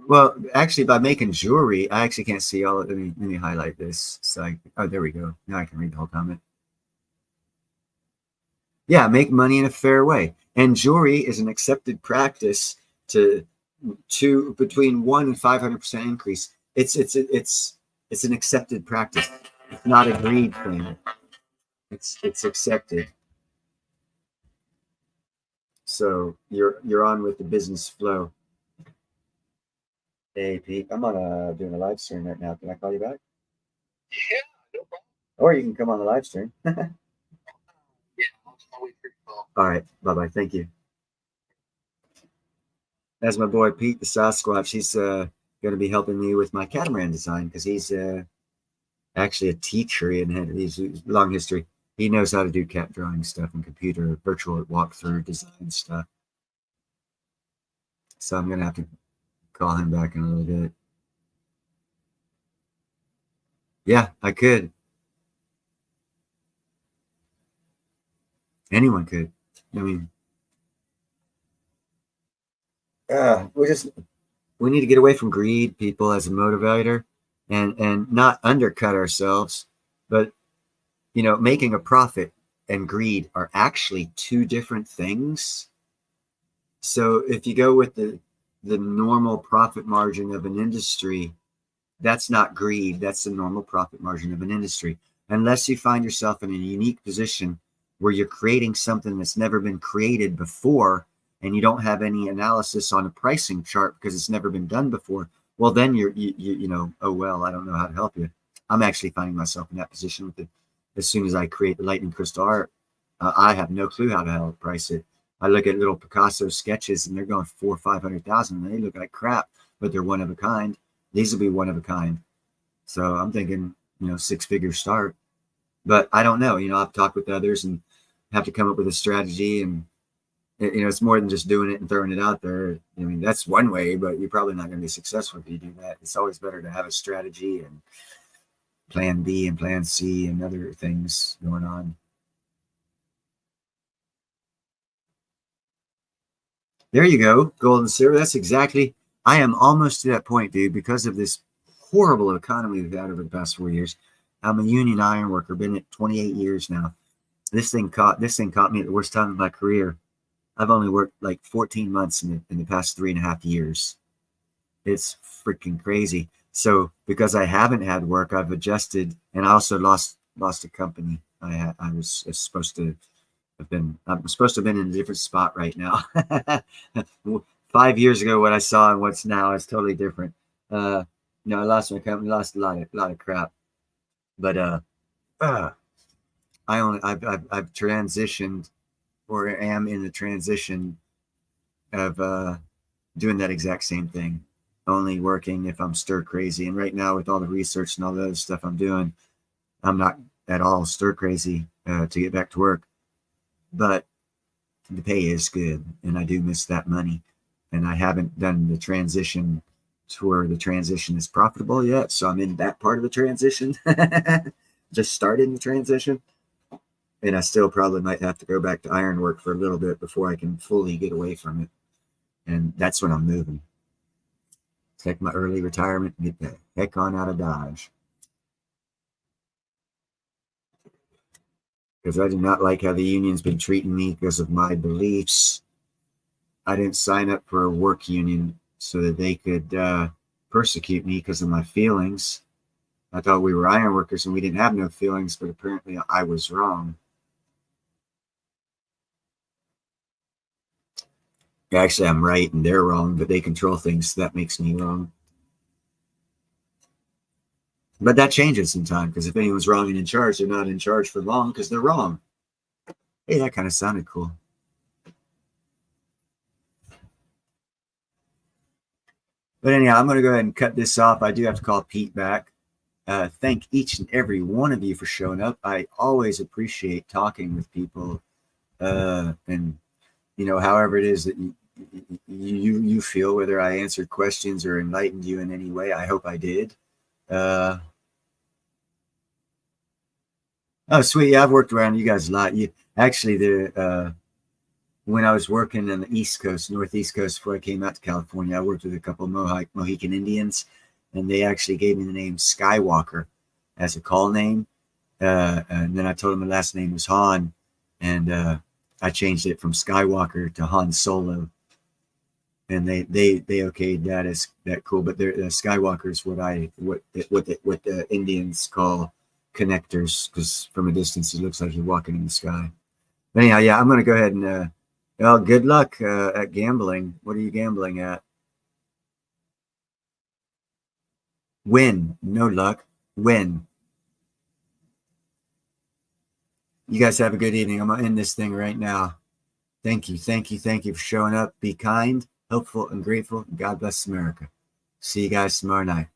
Well, actually, by making jewelry, I actually can't see all of it. Let me highlight this. Oh, there we go. Now I can read the whole comment. Yeah, make money in a fair way. And jewelry is an accepted practice to between 1% and 500% increase. It's an accepted practice. It's not a greed thing. It's accepted. So you're on with the business flow. Hey Pete, I'm doing a live stream right now. Can I call you back? Yeah, no problem. Or you can come on the live stream. Yeah, I'll wait for your call. All right, bye-bye. Thank you. That's my boy Pete the Sasquatch. He's going to be helping me with my catamaran design because he's actually a teacher and he's long history. He knows how to do cat drawing stuff and computer virtual walkthrough design stuff. So I'm going to have to call him back in a little bit. Yeah, I could. Anyone could. I mean, we need to get away from greed, people, as a motivator, and not undercut ourselves. But making a profit and greed are actually 2 different things. So if you go with the normal profit margin of an industry, that's not greed. That's the normal profit margin of an industry. Unless you find yourself in a unique position where you're creating something that's never been created before and you don't have any analysis on a pricing chart because it's never been done before, well, then oh, well, I don't know how to help you. I'm actually finding myself in that position with it. As soon as I create the lightning crystal art, I have no clue how to help price it. I look at little Picasso sketches and they're going for $400,000 or $500,000 and they look like crap, but they're one of a kind. These will be one of a kind. So I'm thinking, 6-figure start, but I don't know. I've talked with others and have to come up with a strategy, and it's more than just doing it and throwing it out there. I mean, that's one way, but you're probably not going to be successful if you do that. It's always better to have a strategy and plan B and plan C and other things going on. There you go, gold and silver. That's exactly, I am almost to that point, dude, because of this horrible economy we've had over the past 4 years. I'm a union iron worker, been at 28 years now. This thing caught me at the worst time of my career. I've only worked like 14 months in the past 3.5 years. It's freaking crazy. So because I haven't had work, I've adjusted, and I also lost a company. I'm supposed to have been in a different spot right now. 5 years ago, what I saw and what's now is totally different. I lost my company, lost a lot of crap. But I've transitioned, or am in the transition of doing that exact same thing, only working if I'm stir crazy. And right now, with all the research and all the other stuff I'm doing, I'm not at all stir crazy to get back to work. But the pay is good, and I do miss that money. And I haven't done the transition to where the transition is profitable yet. So I'm in that part of the transition. Just started the transition. And I still probably might have to go back to ironwork for a little bit before I can fully get away from it. And that's when I'm moving. Take my early retirement and get the heck on out of Dodge. Because I do not like how the union's been treating me because of my beliefs. I didn't sign up for a work union so that they could persecute me because of my feelings. I thought we were iron workers and we didn't have no feelings, but apparently I was wrong. Actually, I'm right and they're wrong, but they control things, so that makes me wrong. But that changes in time, because if anyone's wrong and in charge, they're not in charge for long because they're wrong. Hey, that kind of sounded cool. But anyhow, I'm going to go ahead and cut this off. I do have to call Pete back. Thank each and every one of you for showing up. I always appreciate talking with people, and however it is that you feel, whether I answered questions or enlightened you in any way. I hope I did. Oh, sweet. Yeah, I've worked around you guys a lot. When I was working on the East Coast, Northeast Coast, before I came out to California, I worked with a couple of Mohican Indians, and they actually gave me the name Skywalker as a call name. And then I told them my last name was Han, and I changed it from Skywalker to Han Solo. And they okayed that as that cool. But Skywalker is what the Indians call connectors, because from a distance it looks like you're walking in the sky. But anyhow, yeah, I'm going to go ahead and well, good luck at gambling. What are you gambling at? Win. No luck. Win. You guys have a good evening. I'm going to end this thing right now. Thank you for showing up. Be kind, helpful, and grateful. God bless America. See you guys tomorrow night.